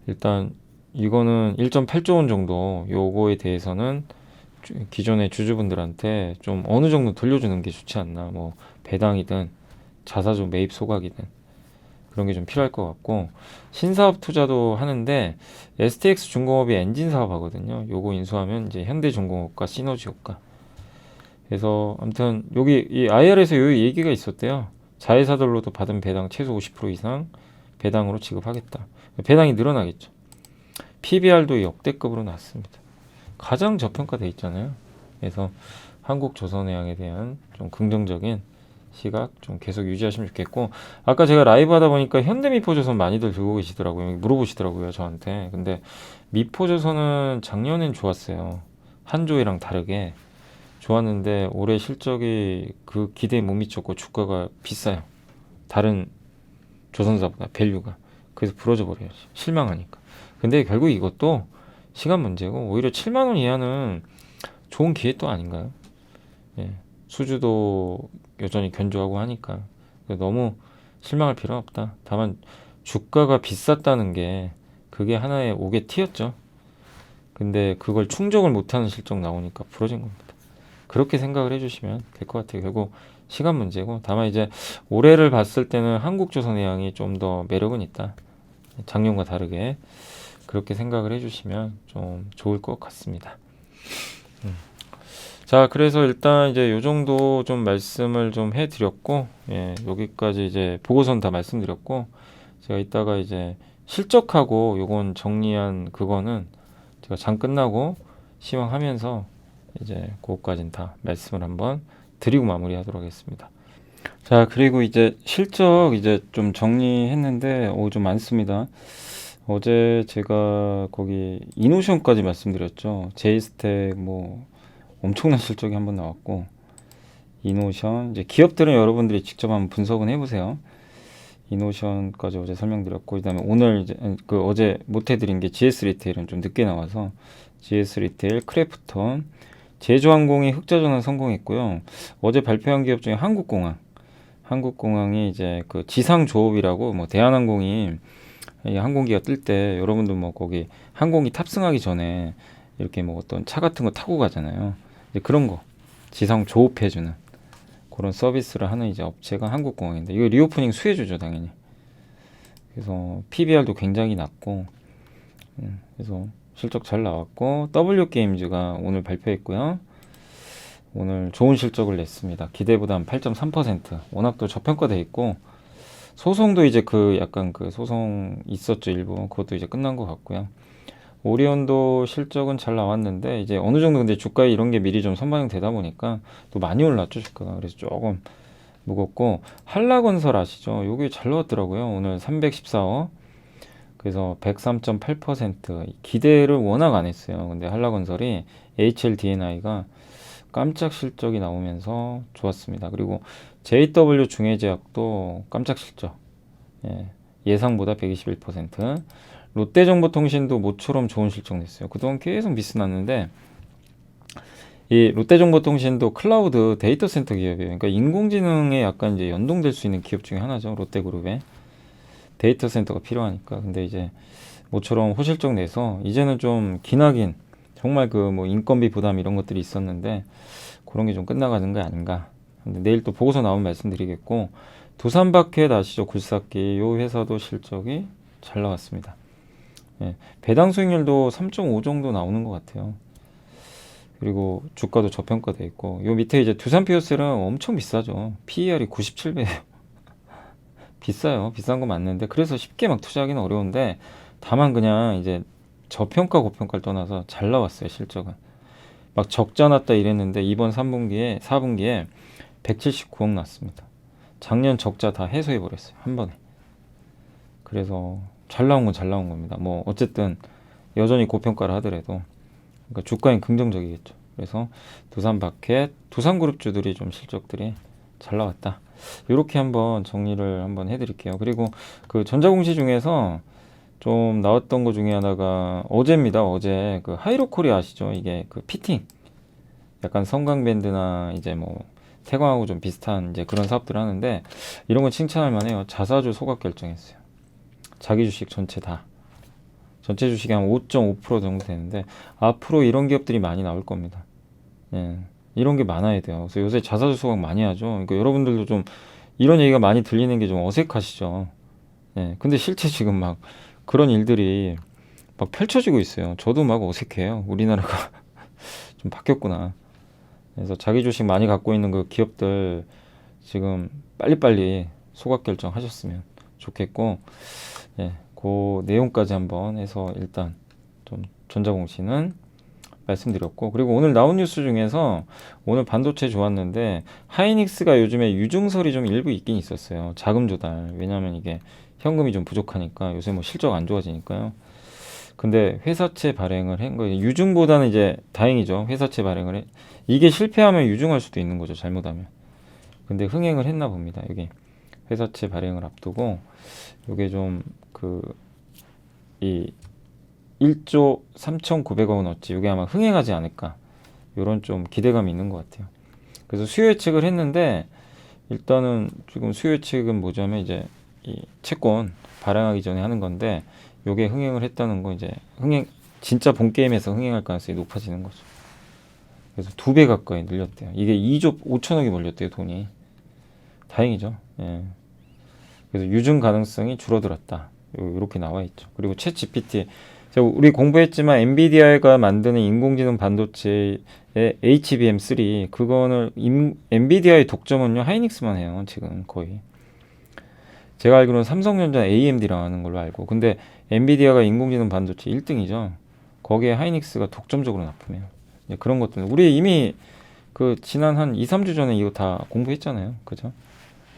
일단 이거는 1.8조 원 정도 요거에 대해서는 기존의 주주분들한테 좀 어느 정도 돌려주는 게 좋지 않나. 뭐 배당이든 자사주 매입 소각이든 그런 게 좀 필요할 것 같고 신사업 투자도 하는데 STX 중공업이 엔진 사업 하거든요. 요거 인수하면 이제 현대중공업과 시너지 효과. 그래서 아무튼 여기 이 IR에서 요 얘기가 있었대요. 자회사들로도 받은 배당 최소 50% 이상 배당으로 지급하겠다. 배당이 늘어나겠죠. PBR도 역대급으로 났습니다. 가장 저평가돼 있잖아요. 그래서 한국조선해양에 대한 좀 긍정적인 시각 좀 계속 유지하시면 좋겠고 아까 제가 라이브 하다 보니까 현대미포조선 많이들 들고 계시더라고요. 물어보시더라고요 저한테. 근데 미포조선은 작년엔 좋았어요. 한조회랑 다르게 좋았는데 올해 실적이 그 기대에 못 미쳤고 주가가 비싸요. 다른 조선사보다 밸류가. 그래서 부러져 버려요. 실망하니까. 근데 결국 이것도 시간 문제고 오히려 7만 원 이하는 좋은 기회 또 아닌가요? 예. 수주도 여전히 견조하고 하니까 너무 실망할 필요는 없다. 다만 주가가 비쌌다는 게 그게 하나의 옥의 티였죠. 근데 그걸 충족을 못하는 실적 나오니까 부러진 겁니다. 그렇게 생각을 해주시면 될 것 같아요. 결국 시간 문제고 다만 이제 올해를 봤을 때는 한국조선해양이 좀 더 매력은 있다. 작년과 다르게 그렇게 생각을 해주시면 좀 좋을 것 같습니다. 자, 그래서 일단 이제 요 정도 좀 말씀을 좀 해드렸고, 예, 여기까지 이제 보고서는 다 말씀드렸고, 제가 이따가 이제 실적하고 요건 정리한 그거는 제가 장 끝나고 시황하면서 이제 그것까진 다 말씀을 한번 드리고 마무리하도록 하겠습니다. 자, 그리고 이제 실적 이제 좀 정리했는데 좀 많습니다. 어제 제가 거기 이노션까지 말씀드렸죠. 제이스텍 뭐 엄청난 실적이 한번 나왔고, 이노션 이제 기업들은 여러분들이 직접 한번 분석은 해보세요. 이노션까지 어제 설명드렸고, 그다음에 오늘 이제 그 어제 못 해드린 게 GS 리테일은 좀 늦게 나와서 GS 리테일, 크래프톤, 제주항공이 흑자전환 성공했고요. 어제 발표한 기업 중에 한국공항이 이제 그 지상 조업이라고 뭐 대한항공이 이 항공기가 뜰 때 여러분들 뭐 거기 항공기 탑승하기 전에 이렇게 뭐 어떤 차 같은 거 타고 가잖아요. 이제 그런 거 지상 조업해주는 그런 서비스를 하는 이제 업체가 한국공항인데 이거 리오프닝 수혜주죠 당연히. 그래서 PBR도 굉장히 낮고 그래서 실적 잘 나왔고 W게임즈가 오늘 발표했고요. 오늘 좋은 실적을 냈습니다. 기대보다 한 8.3%. 워낙 또 저평가돼 있고 소송도 이제 그 약간 그 소송 있었죠 일부. 그것도 이제 끝난 것 같고요. 오리온도 실적은 잘 나왔는데 이제 어느 정도 근데 주가에 이런 게 미리 좀 선반영 되다 보니까 또 많이 올랐죠 주가가. 그래서 조금 무겁고 한라건설 아시죠? 요게 잘 나왔더라고요. 오늘 314억. 그래서 103.8% 기대를 워낙 안 했어요. 근데 한라건설이 HLDNI가 깜짝 실적이 나오면서 좋았습니다. 그리고 JW 중해제약도 깜짝 실적. 예상보다 121%. 롯데정보통신도 모처럼 좋은 실적 냈어요. 그동안 계속 미스 났는데 이 롯데정보통신도 클라우드 데이터 센터 기업이에요. 그러니까 인공지능에 약간 이제 연동될 수 있는 기업 중에 하나죠. 롯데그룹에 데이터 센터가 필요하니까. 근데 이제 모처럼 호실적 내서 이제는 좀 기나긴 정말 그 뭐 인건비 부담 이런 것들이 있었는데 그런 게 좀 끝나가는 게 아닌가. 근데 내일 또 보고서 나오면 말씀드리겠고 두산바켓 아시죠? 굴삭기 요 회사도 실적이 잘 나왔습니다. 배당 수익률도 3.5 정도 나오는 것 같아요. 그리고 주가도 저평가돼 있고 요 밑에 이제 두산피오셀은 엄청 비싸죠. PER이 97배예요. 비싸요. 비싼 거 맞는데 그래서 쉽게 막 투자하기는 어려운데 다만 그냥 이제 저평가 고평가를 떠나서 잘 나왔어요. 실적은 막 적자 났다 이랬는데 이번 4분기에 179억 났습니다. 작년 적자 다 해소해 버렸어요. 한 번에. 그래서 잘 나온 건 잘 나온 겁니다. 뭐 어쨌든 여전히 고평가를 하더라도 그러니까 주가엔 긍정적이겠죠. 그래서 두산바켓, 두산그룹주들이 좀 실적들이 잘 나왔다. 이렇게 한번 정리를 한번 해드릴게요. 그리고 그 전자공시 중에서 좀 나왔던 것 중에 하나가 어제입니다. 어제 그 하이로코리 아시죠? 이게 그 피팅, 약간 성강밴드나 이제 뭐 태광하고 좀 비슷한 이제 그런 사업들을 하는데 이런 건 칭찬할 만해요. 자사주 소각 결정했어요. 자기 주식 전체 다. 전체 주식이 한 5.5% 정도 되는데 앞으로 이런 기업들이 많이 나올 겁니다. 이런 게 많아야 돼요. 그래서 요새 자사주 소각 많이 하죠. 그러니까 여러분들도 좀 이런 얘기가 많이 들리는 게 좀 어색하시죠. 근데 실제 지금 막 그런 일들이 막 펼쳐지고 있어요. 저도 막 어색해요. 우리나라가 좀 바뀌었구나. 그래서 자기 주식 많이 갖고 있는 그 기업들 지금 빨리빨리 소각 결정하셨으면 좋겠고, 그 내용까지 한번 해서 일단 좀 전자공시는 말씀드렸고, 그리고 오늘 나온 뉴스 중에서 오늘 반도체 좋았는데 하이닉스가 요즘에 유증설이 좀 일부 있긴 있었어요. 자금 조달. 왜냐하면 이게 현금이 좀 부족하니까 요새 뭐 실적 안 좋아지니까요. 근데 회사채 발행을 한 거예요. 유증보다는 이제 다행이죠. 회사채 발행을 해. 이게 실패하면 유증할 수도 있는 거죠. 잘못하면. 근데 흥행을 했나 봅니다. 여기 회사채 발행을 앞두고 요게 좀 이 1조 3,900억 원어치 이게 아마 흥행하지 않을까 요런 좀 기대감이 있는 것 같아요. 그래서 수요 예측을 했는데 일단은 지금 수요 예측은 뭐냐면 이제 이 채권 발행하기 전에 하는 건데 요게 흥행을 했다는 거 이제 진짜 본 게임에서 흥행할 가능성이 높아지는 거죠. 그래서 2배 가까이 늘렸대요. 이게 2조 5천억이 몰렸대요 돈이. 다행이죠. 그래서 유증 가능성이 줄어들었다. 이렇게 나와 있죠. 그리고 챗 GPT 우리 공부했지만 엔비디아가 만드는 인공지능 반도체의 HBM3 그거는 엔비디아의 독점은요 하이닉스만 해요 지금 거의. 제가 알기로는 삼성전자 AMD랑 하는 걸로 알고, 근데 엔비디아가 인공지능 반도체 1등이죠. 거기에 하이닉스가 독점적으로 납품해요. 예, 그런 것들 우리 이미 그 지난 한 2, 3주 전에 이거 다 공부했잖아요. 그죠?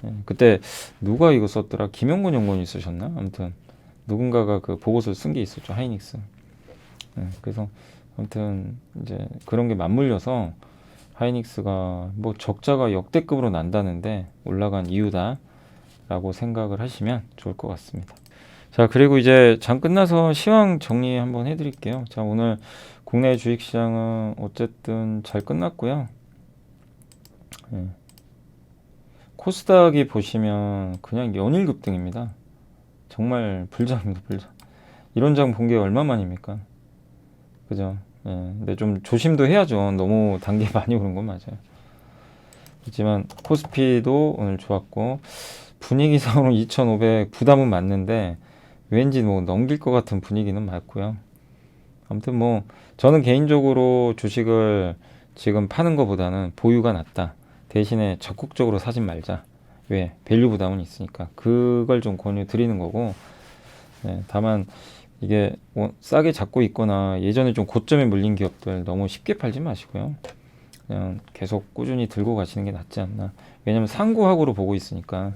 예, 그때 누가 이거 썼더라? 김영건 연구원이 쓰셨나? 아무튼 누군가가 그 보고서를 쓴 게 있었죠. 하이닉스. 예, 그래서 아무튼 이제 그런 게 맞물려서 하이닉스가 뭐 적자가 역대급으로 난다는데 올라간 이유다라고 생각을 하시면 좋을 것 같습니다. 자, 그리고 이제 장 끝나서 시황 정리 한번 해드릴게요. 자, 오늘 국내 주식시장은 어쨌든 잘 끝났고요. 예. 코스닥이 보시면 그냥 연일 급등입니다. 정말 불장입니다, 불장. 이런 장 본 게 얼마만입니까? 그죠? 예. 근데 좀 조심도 해야죠. 너무 단계 많이 오른 건 맞아요. 하지만 코스피도 오늘 좋았고, 분위기상으로 2,500 부담은 맞는데 왠지 뭐 넘길 것 같은 분위기는 맞고요. 아무튼 뭐 저는 개인적으로 주식을 지금 파는 것보다는 보유가 낫다. 대신에 적극적으로 사진 말자. 왜? 밸류 부담은 있으니까. 그걸 좀 권유 드리는 거고. 네, 다만 이게 뭐 싸게 잡고 있거나 예전에 좀 고점에 물린 기업들 너무 쉽게 팔지 마시고요. 그냥 계속 꾸준히 들고 가시는 게 낫지 않나. 왜냐면 상구하고로 보고 있으니까.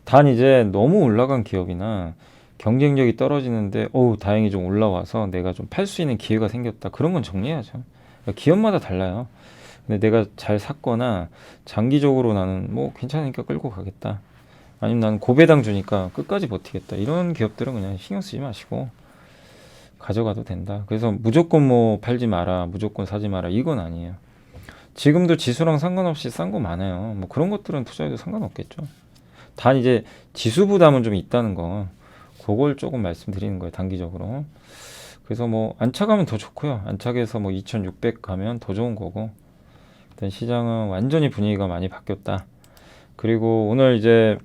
단 이제 너무 올라간 기업이나 경쟁력이 떨어지는데 다행히 좀 올라와서 내가 좀 팔 수 있는 기회가 생겼다. 그런 건 정리해야죠. 그러니까 기업마다 달라요. 근데 내가 잘 샀거나 장기적으로 나는 뭐 괜찮으니까 끌고 가겠다. 아니면 나는 고배당 주니까 끝까지 버티겠다. 이런 기업들은 그냥 신경 쓰지 마시고 가져가도 된다. 그래서 무조건 뭐 팔지 마라, 무조건 사지 마라 이건 아니에요. 지금도 지수랑 상관없이 싼 거 많아요. 뭐 그런 것들은 투자해도 상관없겠죠. 단 이제 지수 부담은 좀 있다는 거 그걸 조금 말씀드리는 거예요. 단기적으로. 그래서 뭐 안착하면 더 좋고요. 안착해서 뭐 2600 가면 더 좋은 거고. 일단 시장은 완전히 분위기가 많이 바뀌었다. 그리고 오늘 이제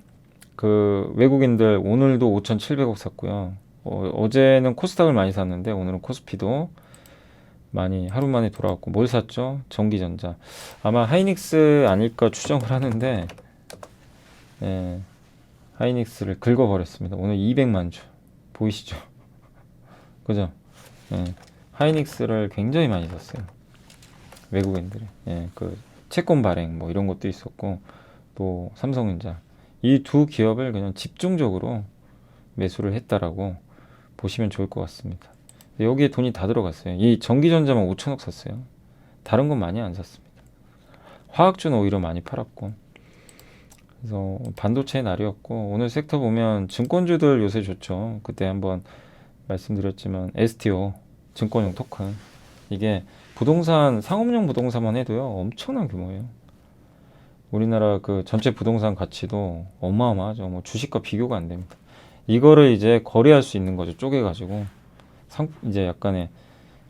그 외국인들 오늘도 5,700억 샀고요. 어제는 코스닥을 많이 샀는데 오늘은 코스피도 많이 하루 만에 돌아왔고 뭘 샀죠? 전기전자. 아마 하이닉스 아닐까 추정을 하는데 예, 하이닉스를 긁어버렸습니다. 오늘 200만 주 보이시죠? 그죠? 예, 하이닉스를 굉장히 많이 샀어요. 외국인들이. 예, 그 채권 발행 뭐 이런 것도 있었고 또 삼성전자 이 두 기업을 그냥 집중적으로 매수를 했다라고 보시면 좋을 것 같습니다. 여기에 돈이 다 들어갔어요. 이 전기전자만 5천억 샀어요. 다른 건 많이 안 샀습니다. 화학주는 오히려 많이 팔았고 그래서 반도체의 날이었고 오늘 섹터 보면 증권주들 요새 좋죠. 그때 한번 말씀드렸지만 STO 증권용 토큰 이게 부동산 상업용 부동산만 해도요 엄청난 규모예요. 우리나라 그 전체 부동산 가치도 어마어마하죠. 뭐 주식과 비교가 안 됩니다. 이거를 이제 거래할 수 있는 거죠. 쪼개가지고 이제 약간의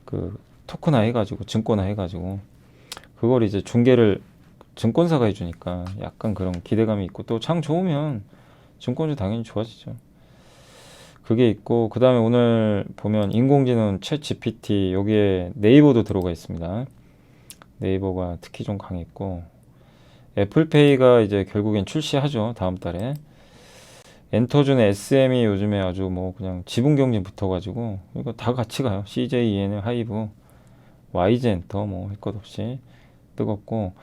그 토큰화 해가지고 증권화 해가지고 그걸 이제 중개를 증권사가 해주니까 약간 그런 기대감이 있고 또 장 좋으면 증권주 당연히 좋아지죠. 그게 있고 그 다음에 오늘 보면 인공지능 챗 GPT 여기에 네이버도 들어가 있습니다. 네이버가 특히 좀 강했고 애플페이가 이제 결국엔 출시하죠. 다음 달에. 엔터준의 SM이 요즘에 아주 뭐 그냥 지분 경쟁 붙어가지고 이거 다 같이 가요. CJENM, 하이브, YG엔터 뭐 할 것 없이 뜨겁고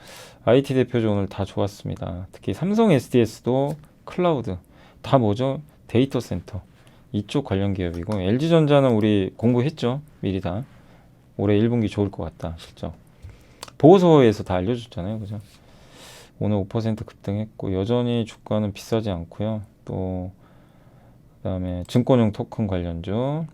IT 대표주 오늘 다 좋았습니다. 특히 삼성 SDS도 클라우드 다 뭐죠? 데이터 센터 이쪽 관련 기업이고 LG전자는 우리 공부했죠. 미리 다 올해 1분기 좋을 것 같다 실적 보고서에서 다 알려줬잖아요. 그죠? 오늘 5% 급등했고 여전히 주가는 비싸지 않고요. 또 그다음에 증권용 토큰 관련주,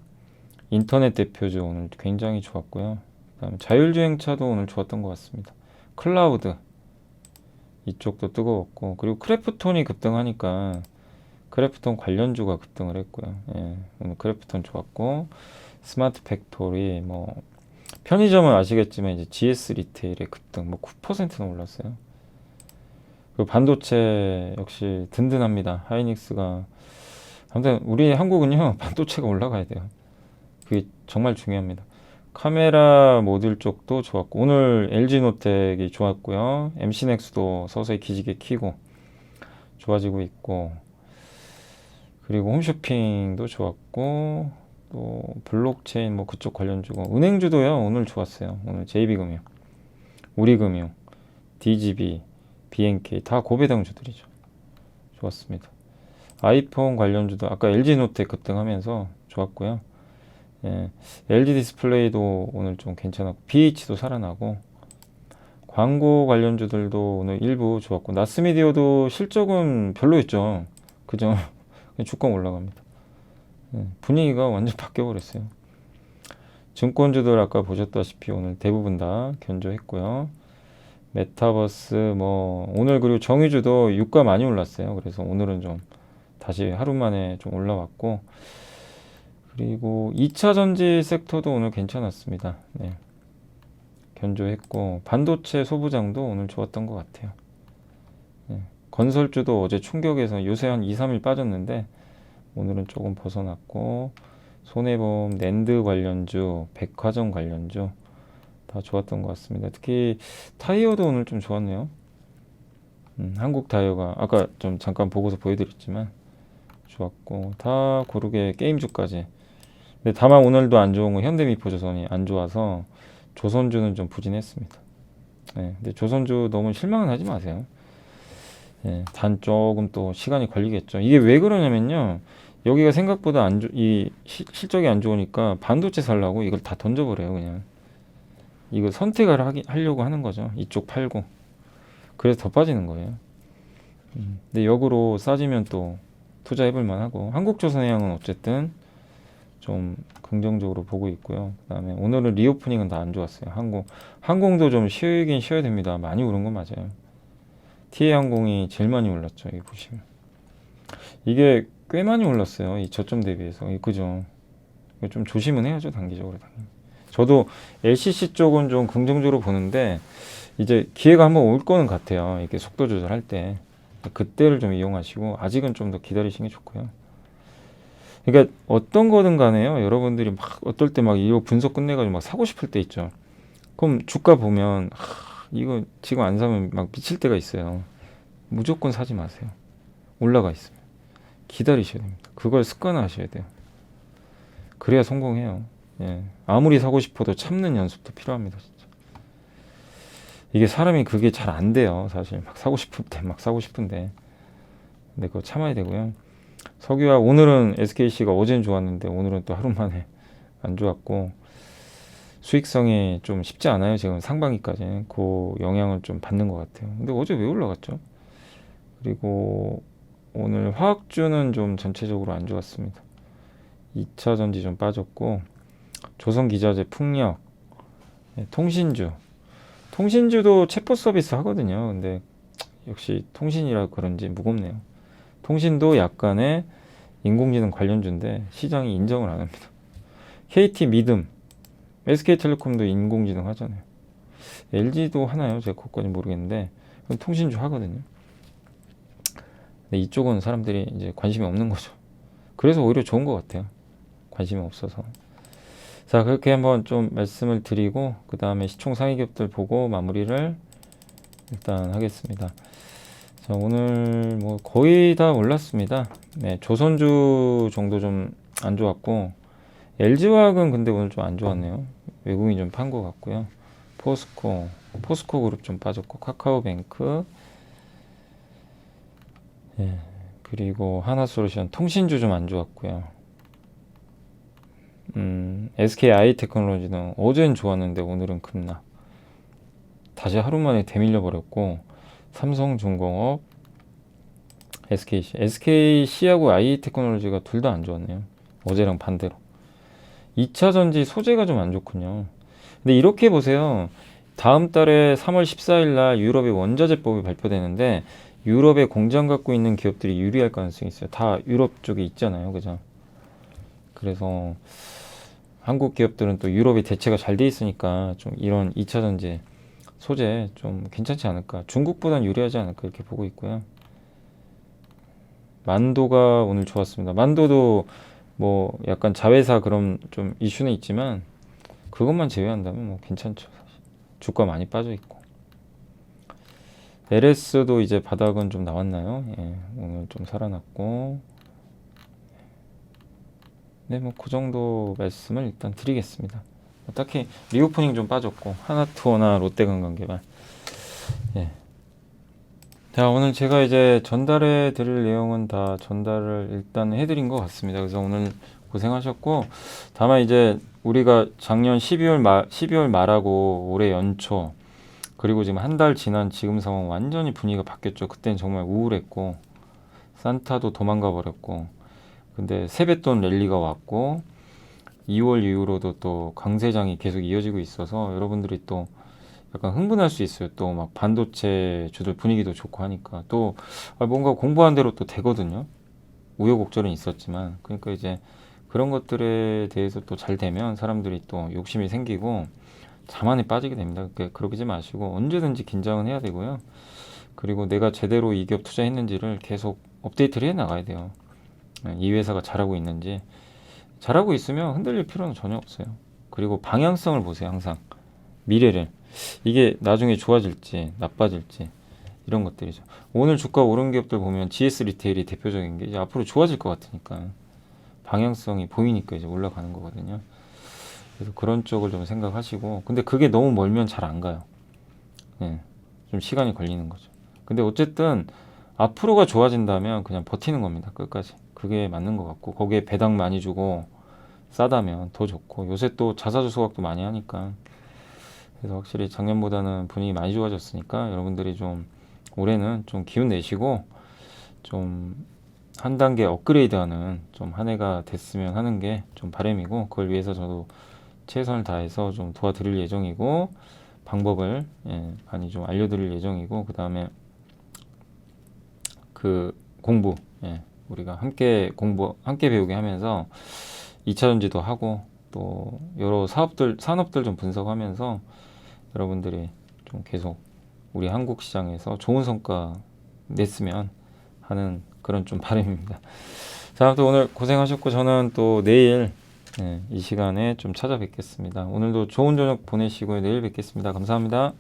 인터넷 대표주 오늘 굉장히 좋았고요. 그다음에 자율주행차도 오늘 좋았던 것 같습니다. 클라우드 이쪽도 뜨거웠고 그리고 크래프톤이 급등하니까 크래프톤 관련주가 급등을 했고요. 예, 오늘 크래프톤 좋았고 스마트 팩토리 뭐 편의점은 아시겠지만 이제 GS 리테일의 급등 뭐 9%는 올랐어요. 그 반도체 역시 든든합니다. 하이닉스가 아무튼 우리 한국은요 반도체가 올라가야 돼요. 그게 정말 중요합니다. 카메라 모듈 쪽도 좋았고 오늘 LG노텍이 좋았고요. MC넥스도 서서히 기지개 키고 좋아지고 있고 그리고 홈쇼핑도 좋았고, 또 블록체인 뭐 그쪽 관련주고, 은행주도요 오늘 좋았어요. 오늘 JB금융, 우리금융, DGB, BNK 다 고배당주들이죠. 좋았습니다. 아이폰 관련주도 아까 LG노텍 급등하면서 좋았고요. 예, LG 디스플레이도 오늘 좀 괜찮았고, BH도 살아나고, 광고 관련주들도 오늘 일부 좋았고, 나스미디어도 실적은 별로였죠. 그죠? 주가 올라갑니다. 예, 분위기가 완전 바뀌어버렸어요. 증권주들 아까 보셨다시피 오늘 대부분 다 견조했고요. 메타버스 뭐 오늘 그리고 정유주도 유가 많이 올랐어요. 그래서 오늘은 좀 다시 하루 만에 좀 올라왔고, 그리고 2차 전지 섹터도 오늘 괜찮았습니다. 네, 견조했고, 반도체 소부장도 오늘 좋았던 것 같아요. 네, 건설주도 어제 충격에서 요새 한 2, 3일 빠졌는데 오늘은 조금 벗어났고, 손해보험, 낸드 관련주, 백화점 관련주 다 좋았던 것 같습니다. 특히 타이어도 오늘 좀 좋았네요. 한국 타이어가 아까 좀 잠깐 보고서 보여드렸지만 좋았고, 다 고르게 게임주까지. 근데 다만 오늘도 안 좋은 건 현대미포조선이 안 좋아서 조선주는 좀 부진했습니다. 네, 근데 조선주 너무 실망은 하지 마세요. 네, 단 조금 또 시간이 걸리겠죠. 이게 왜 그러냐면요, 여기가 생각보다 실적이 안 좋으니까 반도체 살라고 이걸 다 던져버려요. 그냥 이거 선택을 하려고 하는 거죠. 이쪽 팔고. 그래서 더 빠지는 거예요. 근데 역으로 싸지면 또 투자해볼 만하고, 한국조선해양은 어쨌든 좀 긍정적으로 보고 있고요. 그다음에 오늘은 리오프닝은 다 안 좋았어요. 항공도 좀 쉬긴 쉬어야 됩니다. 많이 오른 건 맞아요. TA항공이 제일 많이 올랐죠. 여기 보시면 이게 꽤 많이 올랐어요. 이 저점 대비해서. 그죠? 좀 조심은 해야죠. 단기적으로 당연히. 저도 LCC 쪽은 좀 긍정적으로 보는데 이제 기회가 한번 올 거는 같아요. 이렇게 속도 조절할 때 그때를 좀 이용하시고, 아직은 좀 더 기다리시는 게 좋고요. 그러니까 어떤 거든 간에요, 여러분들이 막 어떨 때 막 이거 분석 끝내가지고 막 사고 싶을 때 있죠. 그럼 주가 보면 이거 지금 안 사면 막 미칠 때가 있어요. 무조건 사지 마세요. 올라가 있으면 기다리셔야 됩니다. 그걸 습관화하셔야 돼요. 그래야 성공해요. 예. 아무리 사고 싶어도 참는 연습도 필요합니다. 진짜. 이게 사람이 그게 잘 안 돼요. 사실 막 사고 싶을 때 막 사고 싶은데, 근데 그거 참아야 되고요. 석유화 오늘은 SKC가 어제는 좋았는데 오늘은 또 하루 만에 안 좋았고, 수익성이 좀 쉽지 않아요. 지금 상반기까지 그 영향을 좀 받는 것 같아요. 근데 어제 왜 올라갔죠? 그리고 오늘 화학주는 좀 전체적으로 안 좋았습니다. 2차 전지 좀 빠졌고, 조선기자재, 풍력, 통신주도 체포 서비스 하거든요. 근데 역시 통신이라 그런지 무겁네요. 통신도 약간의 인공지능 관련주인데 시장이 인정을 안 합니다. KT 믿음, SK텔레콤도 인공지능 하잖아요. LG도 하나요? 제가 그것까지 모르겠는데 통신주 하거든요. 근데 이쪽은 사람들이 이제 관심이 없는 거죠. 그래서 오히려 좋은 것 같아요. 관심이 없어서. 자, 그렇게 한번 좀 말씀을 드리고, 그 다음에 시총 상위 기업들 보고 마무리를 일단 하겠습니다. 자, 오늘 뭐 거의 다 올랐습니다. 네, 조선주 정도 좀 안 좋았고, LG화학은 근데 오늘 좀 안 좋았네요. 외국인이 좀 판 것 같고요. 포스코 그룹 좀 빠졌고, 카카오뱅크, 예, 그리고 하나솔루션, 통신주 좀 안 좋았고요. SKI테크놀로지는 어제는 좋았는데 오늘은 급락. 다시 하루 만에 대밀려 버렸고, 삼성중공업, SKC하고 I테크놀로지가 둘 다 안 좋았네요. 어제랑 반대로. 2차 전지 소재가 좀 안 좋군요. 근데 이렇게 보세요. 다음 달에 3월 14일 날 유럽의 원자재법이 발표되는데, 유럽에 공장 갖고 있는 기업들이 유리할 가능성이 있어요. 다 유럽 쪽에 있잖아요. 그죠? 그래서 한국 기업들은 또 유럽이 대체가 잘 돼 있으니까 좀 이런 2차 전지 소재 좀 괜찮지 않을까. 중국보단 유리하지 않을까 이렇게 보고 있고요. 만도가 오늘 좋았습니다. 만도도 뭐 약간 자회사 그런 좀 이슈는 있지만 그것만 제외한다면 뭐 괜찮죠. 사실. 주가 많이 빠져 있고. LS도 이제 바닥은 좀 나왔나요? 예, 오늘 좀 살아났고, 네, 뭐 그 정도 말씀을 일단 드리겠습니다. 딱히 리오프닝 좀 빠졌고 하나투어나 롯데관광개발. 예. 자, 오늘 제가 이제 전달해 드릴 내용은 다 전달을 일단 해드린 것 같습니다. 그래서 오늘 고생하셨고, 다만 이제 우리가 작년 12월 말하고 올해 연초, 그리고 지금 한 달 지난 지금 상황 완전히 분위기가 바뀌었죠. 그때는 정말 우울했고, 산타도 도망가 버렸고, 근데 세뱃돈 랠리가 왔고, 2월 이후로도 또 강세장이 계속 이어지고 있어서 여러분들이 또 약간 흥분할 수 있어요. 또 막 반도체 주들 분위기도 좋고 하니까 또 뭔가 공부한 대로 또 되거든요. 우여곡절은 있었지만 그러니까 이제 그런 것들에 대해서 또 잘 되면 사람들이 또 욕심이 생기고 자만에 빠지게 됩니다. 그러니까 그러지 마시고 언제든지 긴장은 해야 되고요. 그리고 내가 제대로 이 기업 투자했는지를 계속 업데이트를 해 나가야 돼요. 이 회사가 잘하고 있는지. 잘하고 있으면 흔들릴 필요는 전혀 없어요. 그리고 방향성을 보세요. 항상 미래를. 이게 나중에 좋아질지 나빠질지 이런 것들이죠. 오늘 주가 오른 기업들 보면 GS 리테일이 대표적인 게 이제 앞으로 좋아질 것 같으니까 방향성이 보이니까 이제 올라가는 거거든요. 그래서 그런 쪽을 좀 생각하시고, 근데 그게 너무 멀면 잘 안 가요. 예, 좀 시간이 걸리는 거죠. 근데 어쨌든 앞으로가 좋아진다면 그냥 버티는 겁니다. 끝까지. 그게 맞는 것 같고, 거기에 배당 많이 주고 싸다면 더 좋고, 요새 또 자사주 소각도 많이 하니까. 그래서 확실히 작년보다는 분위기 많이 좋아졌으니까 여러분들이 좀 올해는 좀 기운 내시고 좀 한 단계 업그레이드하는 좀 한 해가 됐으면 하는 게 좀 바람이고, 그걸 위해서 저도 최선을 다해서 좀 도와드릴 예정이고, 방법을 많이 좀 알려드릴 예정이고, 그 다음에 그 공부, 우리가 함께 함께 배우게 하면서 2차 전지도 하고 또 여러 산업들 좀 분석하면서 여러분들이 좀 계속 우리 한국 시장에서 좋은 성과 냈으면 하는 그런 좀 바람입니다. 자, 아무튼 오늘 고생하셨고, 저는 또 내일 이 시간에 좀 찾아뵙겠습니다. 오늘도 좋은 저녁 보내시고 내일 뵙겠습니다. 감사합니다.